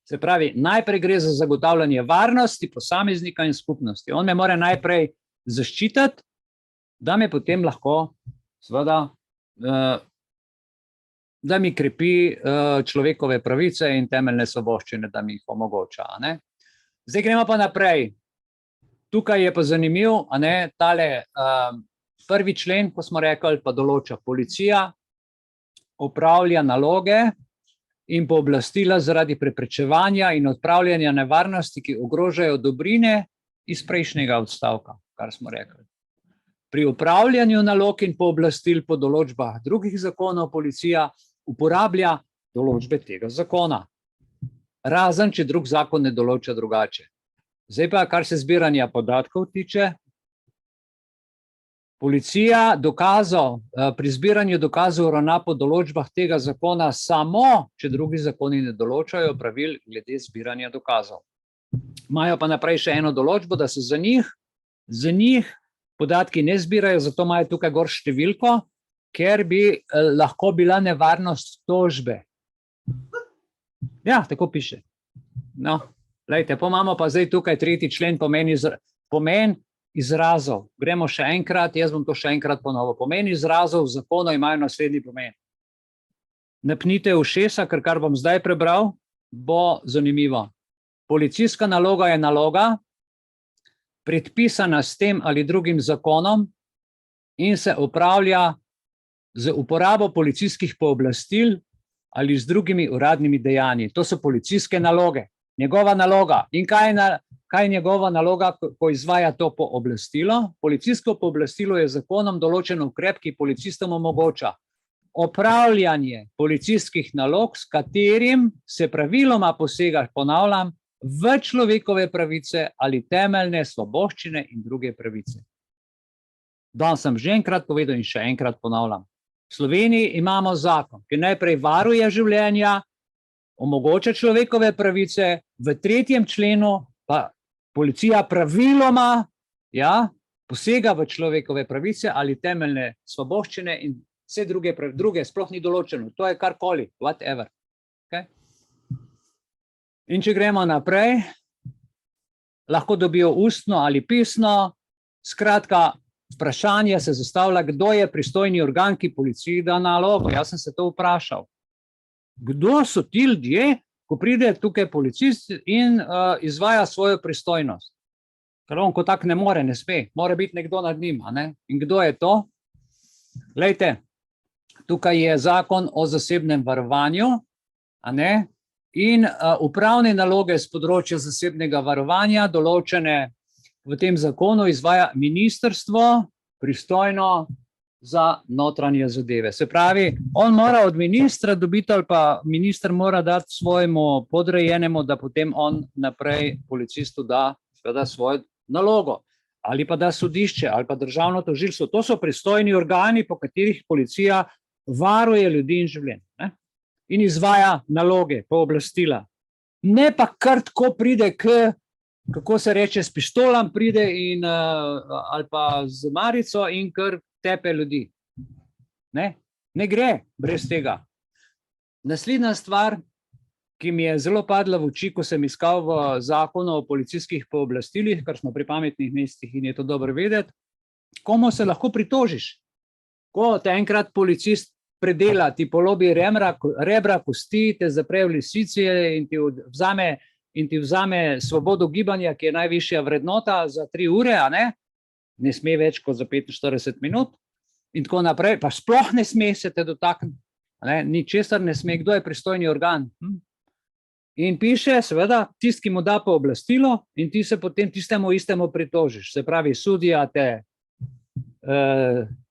Se pravi, najprej gre za zagotavljanje varnosti posameznika in skupnosti. On me mora najprej zaščititi, da me potem lahko, seveda, da mi krepi človekove pravice in temeljne svoboščine, da mi jih omogoča. Ne? Zdaj gremo pa naprej. Tukaj je pa zanimiv, tale prvi člen, ko smo rekli, pa določa policija, opravlja naloge in pooblastila zaradi preprečevanja in odpravljanja nevarnosti, ki ogrožajo dobrine iz prejšnjega odstavka, kar smo rekli. Pri upravljanju nalog in pooblastil po določbah drugih zakonov policija uporablja določbe tega zakona, razen če drug zakon ne določa drugače. Zdaj pa, kar se zbiranja podatkov tiče, policija pri zbiranju dokazov ravna po določbah tega zakona samo, če drugi zakoni ne določajo pravil glede zbiranja dokazov. Imajo pa naprej še eno določbo, da se za njih podatki ne zbirajo, zato imajo tukaj gor številko, ker bi lahko bila nevarnost tožbe. Ja, tako piše. No, glejte, imamo pa zdaj tukaj 3. člen pomen izrazov. Gremo še enkrat, jaz bom to še enkrat ponovil. Pomen izrazov v zakonu imajo naslednji pomen. Napnite ušesa, ker kar bom zdaj prebral, bo zanimivo. Policijska naloga je naloga, predpisana s tem ali drugim zakonom in se opravlja z uporabo policijskih pooblastil ali z drugimi uradnimi dejanji. To so policijske naloge. Njegova naloga. In kaj je njegova naloga, ko izvaja to pooblastilo? Policijsko pooblastilo je zakonom določen ukrep, ki policistom omogoča opravljanje policijskih nalog, s katerim se praviloma posega, ponavljam, v človekove pravice ali temeljne svoboščine in druge pravice. Danes sem že enkrat povedal in še enkrat ponavljam. V Sloveniji imamo zakon, ki najprej varuje življenja, omogoča človekove pravice, v 3. členu pa policija praviloma posega v človekove pravice ali temeljne svoboščine in vse druge sploh ni določeno. To je karkoli, whatever. Okay? In če gremo naprej, lahko dobijo ustno ali pisno, skratka, vprašanje se zastavlja, kdo je pristojni organ, ki policiji da nalogo. Jaz sem se to vprašal. Kdo so ti ljudje, ko pride tukaj policist in izvaja svojo pristojnost? Ker on kot tak ne more, ne sme. Mora biti nekdo nad njim. In kdo je to? Glejte, tukaj je zakon o zasebnem varovanju, in upravne naloge z področja zasebnega varovanja določene v tem zakonu izvaja ministrstvo pristojno za notranje zadeve. Se pravi, on mora od ministra dobiti ali pa minister mora dati svojemu podrejenemu, da potem on naprej policistu da svojo nalogo. Ali pa da sodišče, ali pa državno tožilstvo. To so pristojni organi, po katerih policija varuje ljudi in življenje. In izvaja naloge, pooblastila. Ne pa kar tako pride kako se reče, s pištolam pride ali pa z marico in kar tepe ljudi. Ne gre brez tega. Naslednja stvar, ki mi je zelo padla v oči, ko sem iskal v zakonu o policijskih pooblastilih, kar smo pri pametnih mestih in je to dobro vedeti, komu se lahko pritožiš? Ko te enkrat policist predela, ti polobi rebra, kosti, te zapre v lisici in ti vzame svobodo gibanja, ki je najvišja vrednota za 3 ure, ne sme več kot za 45 minut in tako naprej, pa sploh ne sme se te dotakniti, ničesar ne sme, kdo je pristojni organ. In piše, seveda, tisti, ki mu da pooblastilo in ti se potem tistemu istemu pritožiš. Se pravi, sudija te,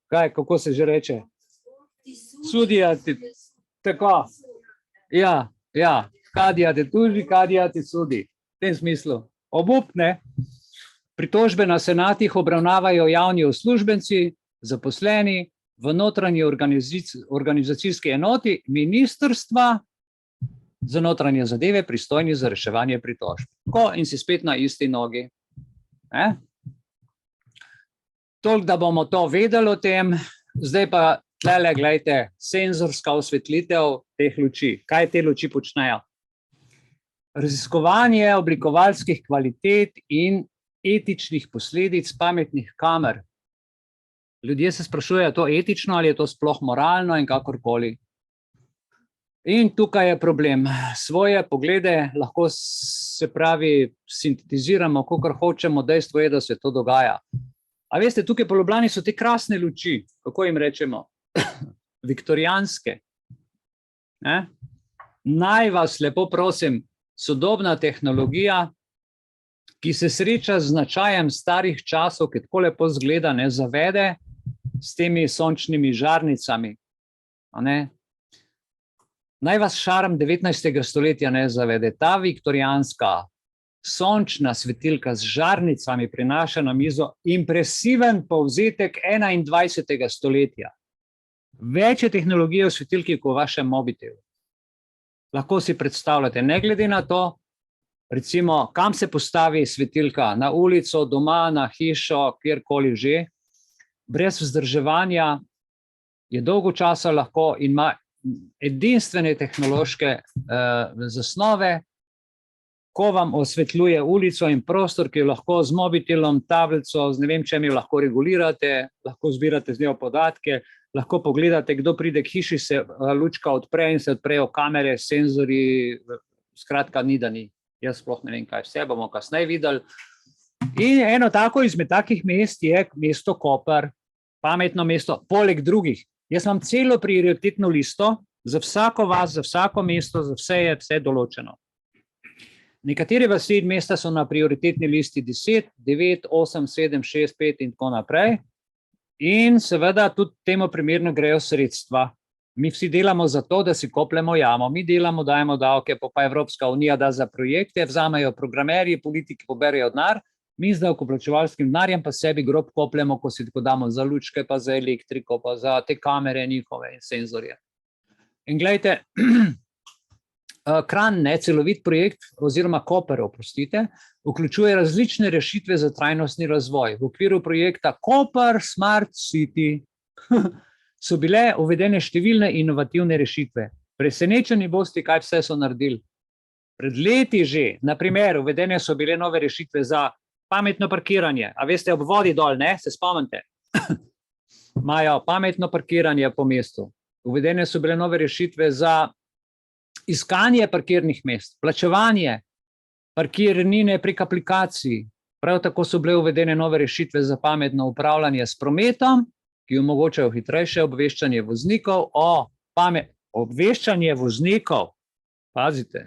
kako se že reče? Sudija ti, tako, kadija te tuži, kadija ti sudi. V tem smislu. Obupne pritožbe na senatih obravnavajo javni uslužbenci, zaposleni v notranji organizacijski enoti ministrstva za notranje zadeve pristojni za reševanje pritožb. Tako in si spet na isti nogi. Toliko, da bomo to vedeli o tem, zdaj pa tlele, gledajte, senzorska osvetlitev teh luči. Kaj te luči počnejo? Raziskovanje oblikovalskih kvalitet in etičnih posledic pametnih kamer. Ljudje se sprašujejo, je to etično ali je to sploh moralno in kakorkoli. In tukaj je problem. Svoje poglede lahko, se pravi, sintetiziramo, kakor hočemo, dejstvo je, da se to dogaja. A veste, tukaj po Ljubljani so te krasne luči, kako jim rečemo, viktorijanske. Naj vas lepo prosim, sodobna tehnologija, ki se sreča z značajem starih časov, ki tako lepo zgleda, ne zavede s temi sončnimi žarnicami. Naj vas šarm 19. stoletja ne zavede. Ta viktorijanska sončna svetilka z žarnicami prinaša na mizo impresiven povzetek 21. stoletja. Več je tehnologije v svetilki kot v vašem mobitelu. Lahko si predstavljate, ne glede na to, recimo, kam se postavi svetilka, na ulico, doma, na hišo, kjerkoli že, brez vzdrževanja je dolgo časa lahko in ima edinstvene tehnološke zasnove, ko vam osvetljuje ulico in prostor, ki jo lahko z mobitelom, tablico, z ne vem čem jo lahko regulirate, lahko zbirate z njo podatke, lahko pogledate, kdo pride k hiši, se lučka odpre in se odprejo kamere, senzori, skratka ni da ni. Jaz sploh ne vem, kaj vse, bomo kasneje videli. In eno tako izmed takih mest je mesto Koper, pametno mesto, poleg drugih. Jaz imam celo prioritetno listo, za vsako vas, za vsako mesto, za vse je vse določeno. Nekatere vasi in mesta so na prioritetni listi 10, 9, 8, 7, 6, 5 in tako naprej. In seveda tudi temu primerno grejo sredstva. Mi vsi delamo za to, da si kopljemo jamo. Mi delamo, dajemo davke, pa Evropska unija da za projekte, vzamejo programerji, politiki poberejo denar, mi z davkoplačevalskim denarjem pa sebi grob kopljemo, ko si tako damo za lučke, pa za elektriko, pa za te kamere njihove in senzorje. In gledajte, Kranj, celovit projekt, oziroma Koper, oprostite, vključuje različne rešitve za trajnostni razvoj. V okviru projekta Koper Smart City so bile uvedene številne inovativne rešitve. Presenečeni boste, kaj vse so naredili. Pred leti že, na primer, uvedene so bile nove rešitve za pametno parkiranje. A veste, ob vodi dol, ne? Se spomnite? Imajo pametno parkiranje po mestu. Uvedene so bile nove rešitve za iskanje parkirnih mest, plačevanje parkirnine prek aplikacij. Prav tako so bile uvedene nove rešitve za pametno upravljanje s prometom, ki omogočajo hitrejše obveščanje voznikov obveščanje voznikov, pazite,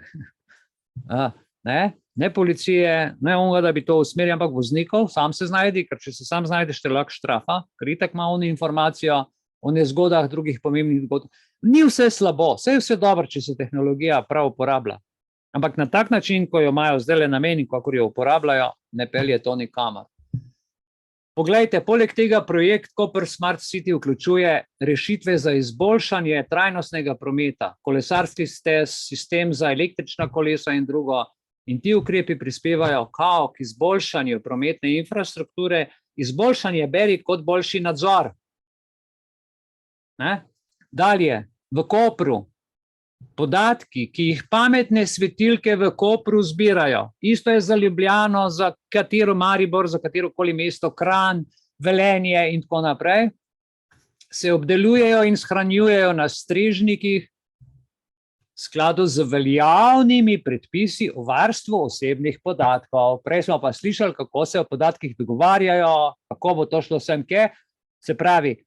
ne policije, ne onega, da bi to usmeril, ampak voznikov, sam se znajdi, ker če se sam znajdeš, te lahko štrafa, ker itak ima on informacijo o nezgodah drugih pomembnih dogodkov. Ni vse slabo, vse dobro, če se tehnologija prav uporablja. Ampak na tak način, ko jo imajo zdaj namen in kakor jo uporabljajo, ne pelje to nikamor. Poglejte, poleg tega projekt Koper Smart City vključuje rešitve za izboljšanje trajnostnega prometa, kolesarski stez, sistem za električna kolesa in drugo. In ti ukrepi prispevajo k izboljšanju prometne infrastrukture, izboljšanje beri kot boljši nadzor. Dalje, v Kopru, podatki, ki jih pametne svetilke v Kopru zbirajo, isto je za Ljubljano, za katero Maribor, za katerokoli mesto, Kranj, Velenje in tako naprej, se obdelujejo in shranjujejo na strežnikih v skladu z veljavnimi predpisi o varstvu osebnih podatkov. Prej smo pa slišali, kako se o podatkih dogovarjajo, kako bo to šlo sem kje. Se pravi,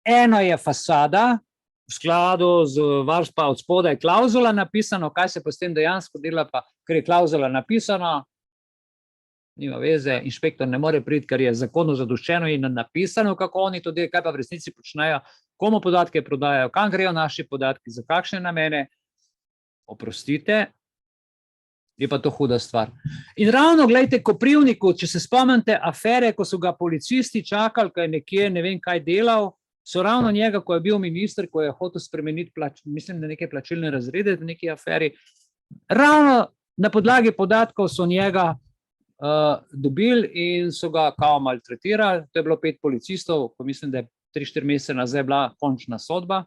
eno je fasada, v skladu z varstva od spodaj klauzula napisano, kaj se pa s tem dejansko dela, pa ker je klauzula napisana, nima veze, inšpektor ne more priti, ker je zakonu zadoščeno in napisano, kako oni to delajo, kaj pa v resnici počnejo, komu podatke prodajajo, kam grejo naši podatki, za kakšne namene. Oprostite, Je pa to huda stvar. In ravno, gledajte, Koprivniku, če se spomnite afere, ko so ga policisti čakali, ko je nekje ne vem kaj delal, so ravno njega, ko je bil minister, ko je hotel spremeniti mislim, da neke plačilne razrede v neki aferi, ravno na podlagi podatkov so njega dobili in so ga kao maltretirali. To je bilo 5 policistov, ko mislim, da je 3-4 mesece nazaj bila končna sodba,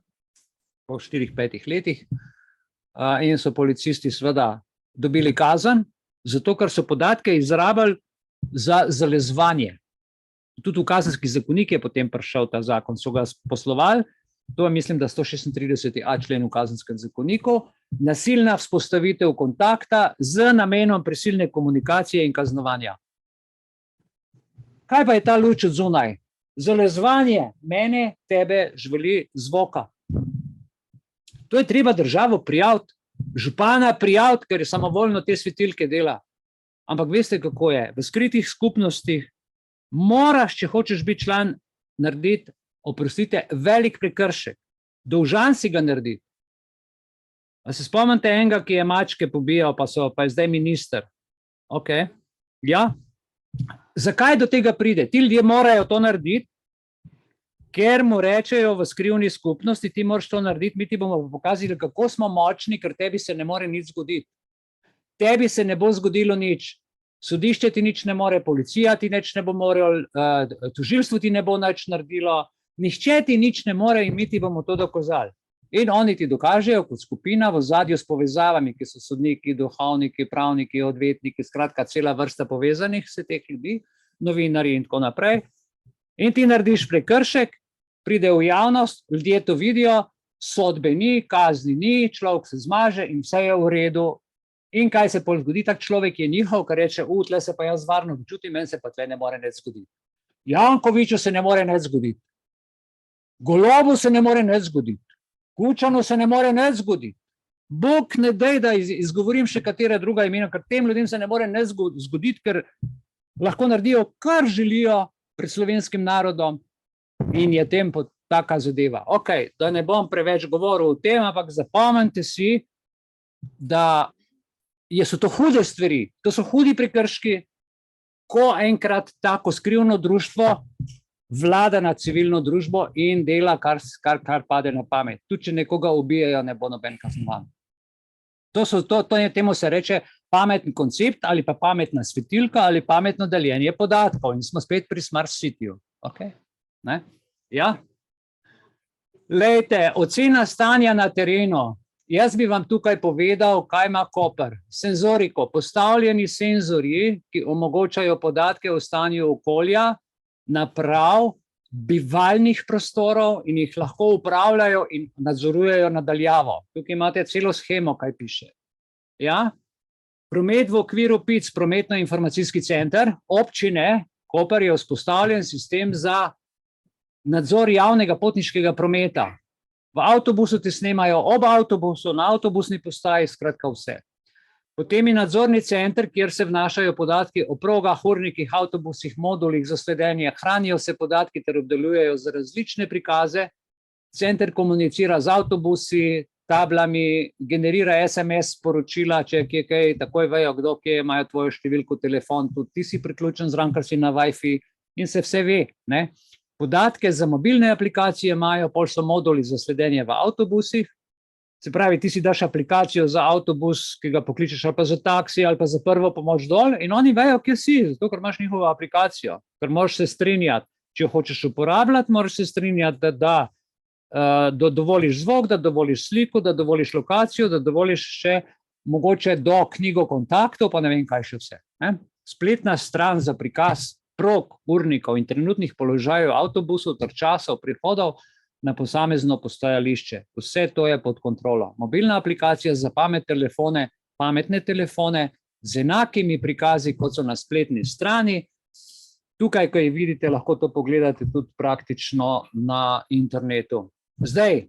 po 4-5 letih, in so policisti seveda dobili kazen, zato ker so podatke izrabili za zalezvanje. Tudi v kazenski zakonik je potem prišel ta zakon, so ga poslovali, to je mislim, da 136a člen v kazenskem zakoniku, nasilna vzpostavitev kontakta z namenom prisilne komunikacije in kaznovanja. Kaj pa je ta luč od zunaj? Zalezvanje mene, tebe, živali, zvoka. To je treba državo prijaviti, župana prijaviti, ker je samovoljno te svetilke dela. Ampak veste, kako je? V skritih skupnostih moraš, če hočeš biti član, narediti, oprostite, velik prekršek. Dolžan si ga narediti. A se spomnite enega, ki je mačke pobijal, pa je zdaj minister? Ok. Ja. Zakaj do tega pride? Ti ljudje morajo to narediti, ker mu rečejo v skrivni skupnosti, ti moraš to narediti, mi ti bomo pokazali, kako smo močni, ker tebi se ne more nič zgoditi. Tebi se ne bo zgodilo nič. Sodišče ti nič ne more, policija ti nič ne bo moral, tožilstvo ti ne bo nič naredilo, nihče ti nič ne more in mi ti bomo to dokazali. In oni ti dokažejo kot skupina v ozadju s povezavami, ki so sodniki, duhovniki, pravniki, odvetniki, skratka cela vrsta povezanih se teh ljudi, novinarji in tako naprej. In ti narediš prekršek, pride v javnost, ljudje to vidijo, sodbe ni, kazni ni, človek se zmaže in vse je v redu. In kaj se pol zgodi? Tak človek je njihov, ker reče, tle se pa jaz varno počutim, meni se pa tle ne more nič zgoditi. Jankoviću se ne more nič zgoditi. Golobu se ne more nič zgoditi. Kučanu se ne more nič zgoditi. Bog ne dej, da izgovorim še katera druga imena, ker tem ljudem se ne more nič zgoditi, ker lahko naredijo, kar želijo pred slovenskim narodom in je tem taka zadeva. Ok, da ne bom preveč govoril o tem, ampak zapomnite si, da so to hude stvari, to so hudi prekrški, ko enkrat tako skrivno društvo vlada na civilno družbo in dela, kar pade na pamet. Tudi, če nekoga ubijajo, ne bo noben kaznovan. Temu se reče pametni koncept ali pa pametna svetilka ali pametno deljenje podatkov in smo spet pri Smart Cityju. Okay? Ne? Ja? Lejte, ocena stanja na terenu. Jaz bi vam tukaj povedal, kaj ima Koper. Senzoriko, postavljeni senzorji, ki omogočajo podatke o stanju okolja, naprav, bivalnih prostorov in jih lahko upravljajo in nadzorujejo nadaljavo. Tukaj imate celo shemo, kaj piše. Ja? Promet v okviru PIC, prometno-informacijski center, občine, Koper je vzpostavljen sistem za nadzor javnega potniškega prometa. V avtobusu te snemajo ob avtobusu, na avtobusni postaji, skratka vse. Potem je nadzorni center, kjer se vnašajo podatki o progah, urnikih, avtobusih, modulih za sledenje, hranijo se podatki ter obdelujejo za različne prikaze. Center komunicira z avtobusi, tablami, generira SMS sporočila, če je kaj, takoj vejo, kdo kje imajo tvojo številko, telefon, tudi ti si priključen zraven, ker si na Wi-Fi in se vse ve, ne? Podatke za mobilne aplikacije imajo, pol so moduli za sledenje v avtobusih. Se pravi, ti si daš aplikacijo za avtobus, ki ga pokličeš ali pa za taksi ali pa za prvo pomoč dol in oni vejo, kje si, zato ker imaš njihovo aplikacijo, ker moraš se strinjati. Če jo hočeš uporabljati, moraš se strinjati, da dovoliš zvok, da dovoliš sliko, da dovoliš lokacijo, da dovoliš še mogoče do knjigo kontaktov, pa ne vem kaj še vse. Ne? Spletna stran za prikaz prog, urnikov in trenutnih položajev avtobusov ter časov prihodov na posamezno postajališče. Vse to je pod kontrolo. Mobilna aplikacija za pametne telefone z enakimi prikazi, kot so na spletni strani. Tukaj, ko jih vidite, lahko to pogledate tudi praktično na internetu. Zdaj,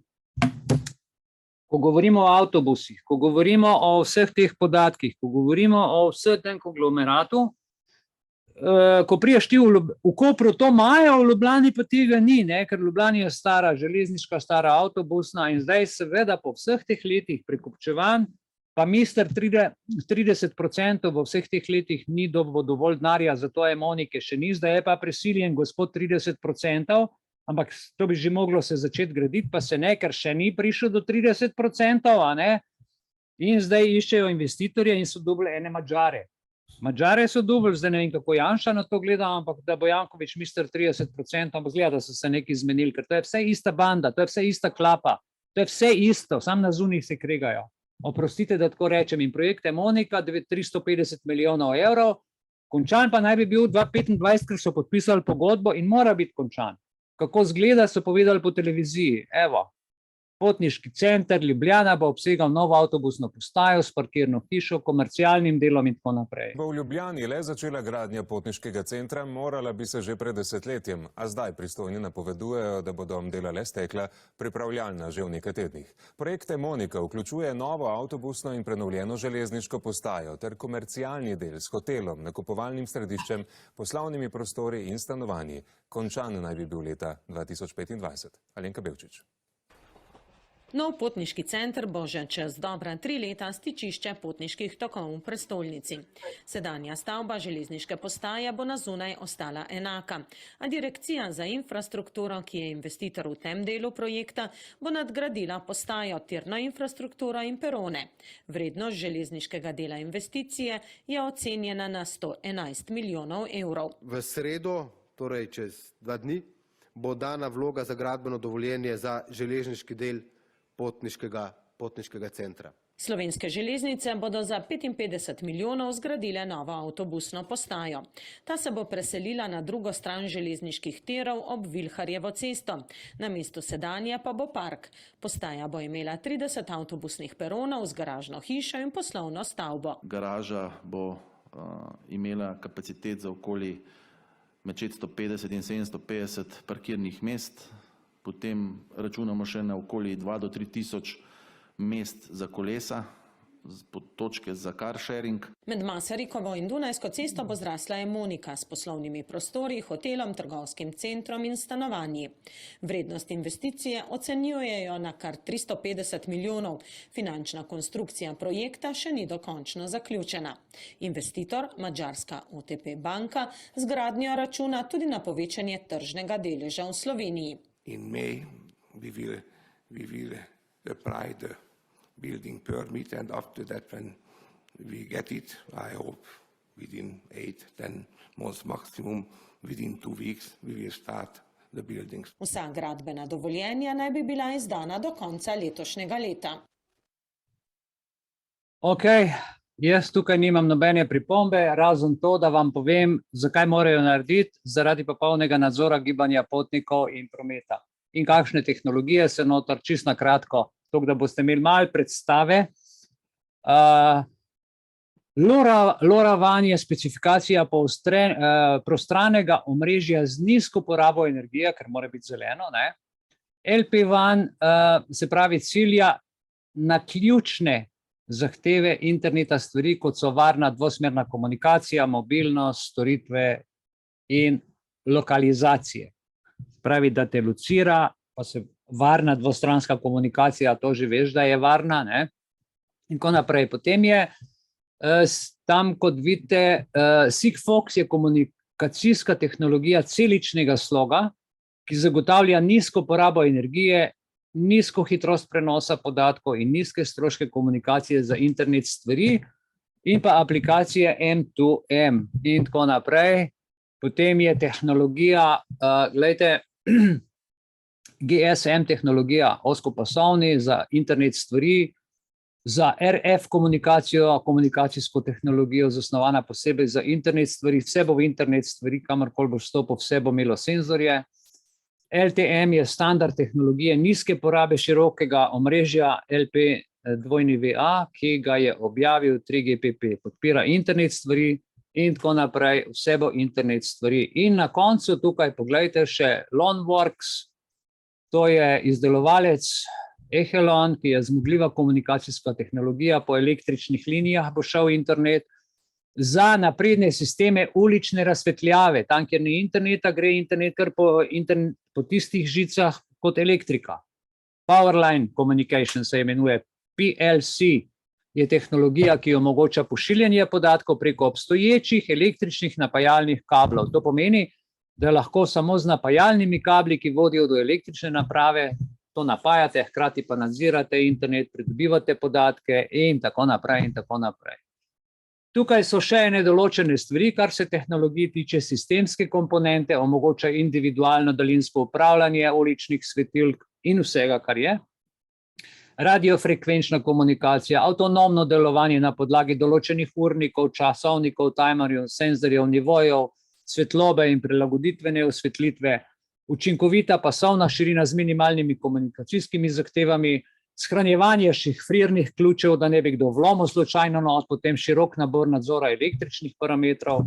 ko govorimo o avtobusih, ko govorimo o vseh teh podatkih, ko govorimo o vsem tem konglomeratu, ko priješ ti v Kopru, to imajo, v Ljubljani pa tega ni, ne? Ker Ljubljani je stara železniška, stara avtobusna in zdaj seveda po vseh teh letih prekupčevanj pa mister 30% v vseh teh letih ni dovolj denarja, zato Emonike še ni, zdaj je pa prisiljen gospod 30%, ampak to bi že moglo se začeti graditi, pa se ne, ker še ni prišel do 30%, a ne? In zdaj iščejo investitorje in so dobili ene Madžare. Madžare so dobili, zdaj ne vem, kako Janša na to gleda, ampak da bo Janković mister 30%, ampak zgleda, da so se nekaj zmenili, ker to je vse ista banda, to je vse ista klapa, to je vse isto, samo na zunaj se kregajo. Oprostite, da tako rečem, in projekt Emonika 350 milijonov evrov, končan pa naj bi bil 2025, ker so podpisali pogodbo in mora biti končan. Kako zgleda, so povedali po televiziji, evo. Potniški center Ljubljana bo obsegal novo avtobusno postajo s parkirno hišo, komercialnim delom in tako naprej. Bo v Ljubljani le začela gradnja potniškega centra, morala bi se že pred desetletjem, a zdaj pristojni napovedujejo, da bodo dela le stekla, pripravljalna že v nekaj tednih. Projekt Emonika vključuje novo avtobusno in prenovljeno železniško postajo ter komercialni del s hotelom, nakupovalnim središčem, poslovnimi prostori in stanovanji. Končan naj bi bil leta 2025. Alenka Bevčič. Nov potniški center bo že čez dobra 3 leta stičišče potniških tokov v prestolnici. Sedanja stavba železniške postaje bo na zunaj ostala enaka, a direkcija za infrastrukturo, ki je investitor v tem delu projekta, bo nadgradila postajo, tirno infrastrukturo in perone. Vrednost železniškega dela investicije je ocenjena na 111 milijonov evrov. V sredo, torej čez 2 dni, bo dana vloga za gradbeno dovoljenje za železniški del potniškega centra. Slovenske železnice bodo za 55 milijonov zgradile novo avtobusno postajo. Ta se bo preselila na drugo stran železniških tirov ob Vilharjevo cesto. Na mestu sedanje pa bo park. Postaja bo imela 30 avtobusnih peronov z garažno hišo in poslovno stavbo. Garaža bo imela kapacitet za okoli med 650 in 750 parkirnih mest. Potem računamo še na okoli 2 do 3 tisoč mest za kolesa, točke za car sharing. Med Masarikovo in Dunajsko cesto bo zrasla Emonika s poslovnimi prostori, hotelom, trgovskim centrom in stanovanji. Vrednost investicije ocenjujejo na kar 350 milijonov. Finančna konstrukcija projekta še ni dokončno zaključena. Investitor, madžarska OTP banka, z gradnjo računa tudi na povečanje tržnega deleža v Sloveniji. In May we will apply the building permit, and after that when we get it, I hope within 8-10 months maximum, within 2 weeks we will start the buildings. Vsa gradbena dovoljenja naj bi bila izdana do konca letošnjega leta. Ok, jaz tukaj nimam nobene pripombe, razen to, da vam povem, zakaj morajo narediti, zaradi popolnega nadzora gibanja potnikov in prometa. In kakšne tehnologije se noter, čisto na kratko, tako da boste imeli malo predstave. LoRaWAN je specifikacija prostranega omrežja z nizko porabo energije, ker mora biti zeleno, ne? LPWAN se pravi cilja na ključne zahteve interneta stvari, kot so varna dvosmerna komunikacija, mobilnost, storitve in lokalizacije. Pravi, da te locira, pa se varna dvostranska komunikacija, to že veš, da je varna, ne? In tako naprej. Potem je tam, kot vidite, Sigfox je komunikacijska tehnologija celičnega sloga, ki zagotavlja nizko porabo energije, nizko hitrost prenosa podatkov in nizke stroške komunikacije za internet stvari in pa aplikacije M2M in tako naprej. Potem je tehnologija, gledajte, GSM tehnologija, ozkopasovni za internet stvari, za RF komunikacijo, komunikacijsko tehnologijo zasnovana posebej za internet stvari, vse bo v internet stvari, kamorkoli bo vstopil, vse bo imelo senzorje. LTM je standard tehnologije nizke porabe širokega omrežja LPWA, ki ga je objavil 3GPP, podpira internet stvari in tako naprej, vse bo internet stvari. In na koncu tukaj pogledajte še Loanworks, to je izdelovalec Echelon, ki je zmogljiva komunikacijska tehnologija, po električnih linijah bo šel internet, za napredne sisteme ulične razsvetljave, tam, kjer ni interneta, gre internet kar po tistih žicah kot elektrika. Powerline Communication se imenuje PLC, je tehnologija, ki omogoča pošiljanje podatkov preko obstoječih električnih napajalnih kablov. To pomeni, da lahko samo z napajalnimi kabli, ki vodijo do električne naprave, to napajate, hkrati pa nadzirate internet, pridobivate podatke in tako naprej in tako naprej. Tukaj so še ene določene stvari, kar se tehnologij tiče, sistemske komponente, omogoča individualno daljinsko upravljanje uličnih svetilk in vsega, kar je. Radiofrekvenčna komunikacija, avtonomno delovanje na podlagi določenih urnikov, časovnikov, timerjev, senzorjev, nivojev, svetlobe in prilagoditvene osvetlitve, učinkovita pasovna širina z minimalnimi komunikacijskimi zahtevami, shranjevanje šifrirnih ključev, da ne bi kdo vlomil slučajno not, potem širok nabor nadzora električnih parametrov,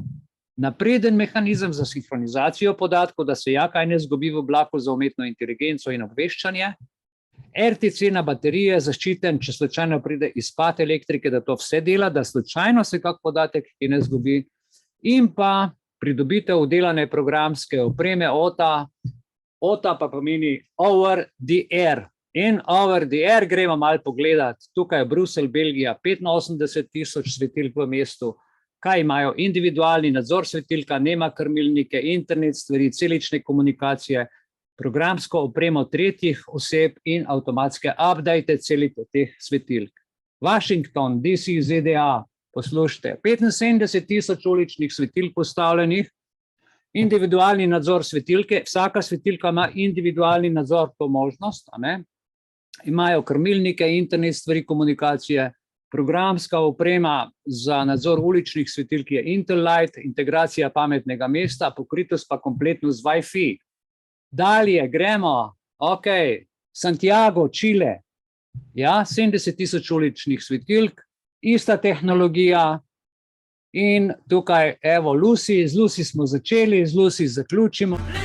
napreden mehanizem za sinhronizacijo podatkov, da se kaj ne zgubi v oblaku za umetno inteligenco in obveščanje, RTC na baterije, zaščiten, če slučajno pride izpad elektrike, da to vse dela, da slučajno se kak podatek ki ne zgubi, in pa pridobitev udelane programske opreme OTA. OTA pa pomeni over the air. In over the air gremo malo pogledati. Tukaj je Bruselj, Belgija, 85,000 svetilk v mestu. Kaj imajo? Individualni nadzor svetilka, nema krmilnike, internet stvari, celične komunikacije, programsko opremo tretjih oseb in avtomatske update celite teh svetilk. Washington, DC, ZDA, poslušajte, 75,000 uličnih svetilk postavljenih, individualni nadzor svetilke, vsaka svetilka ima individualni nadzor, to možnost, a ne? Imajo krmilnike, internet stvari, komunikacije, programska oprema za nadzor uličnih svetilk je Intel Light, integracija pametnega mesta, pokritost pa kompletno z Wi-Fi. Dalje gremo, ok, Santiago, Čile, ja, 70,000 uličnih svetilk, ista tehnologija in tukaj, evo, Lucy, z Lucy smo začeli, z Lucy zaključimo.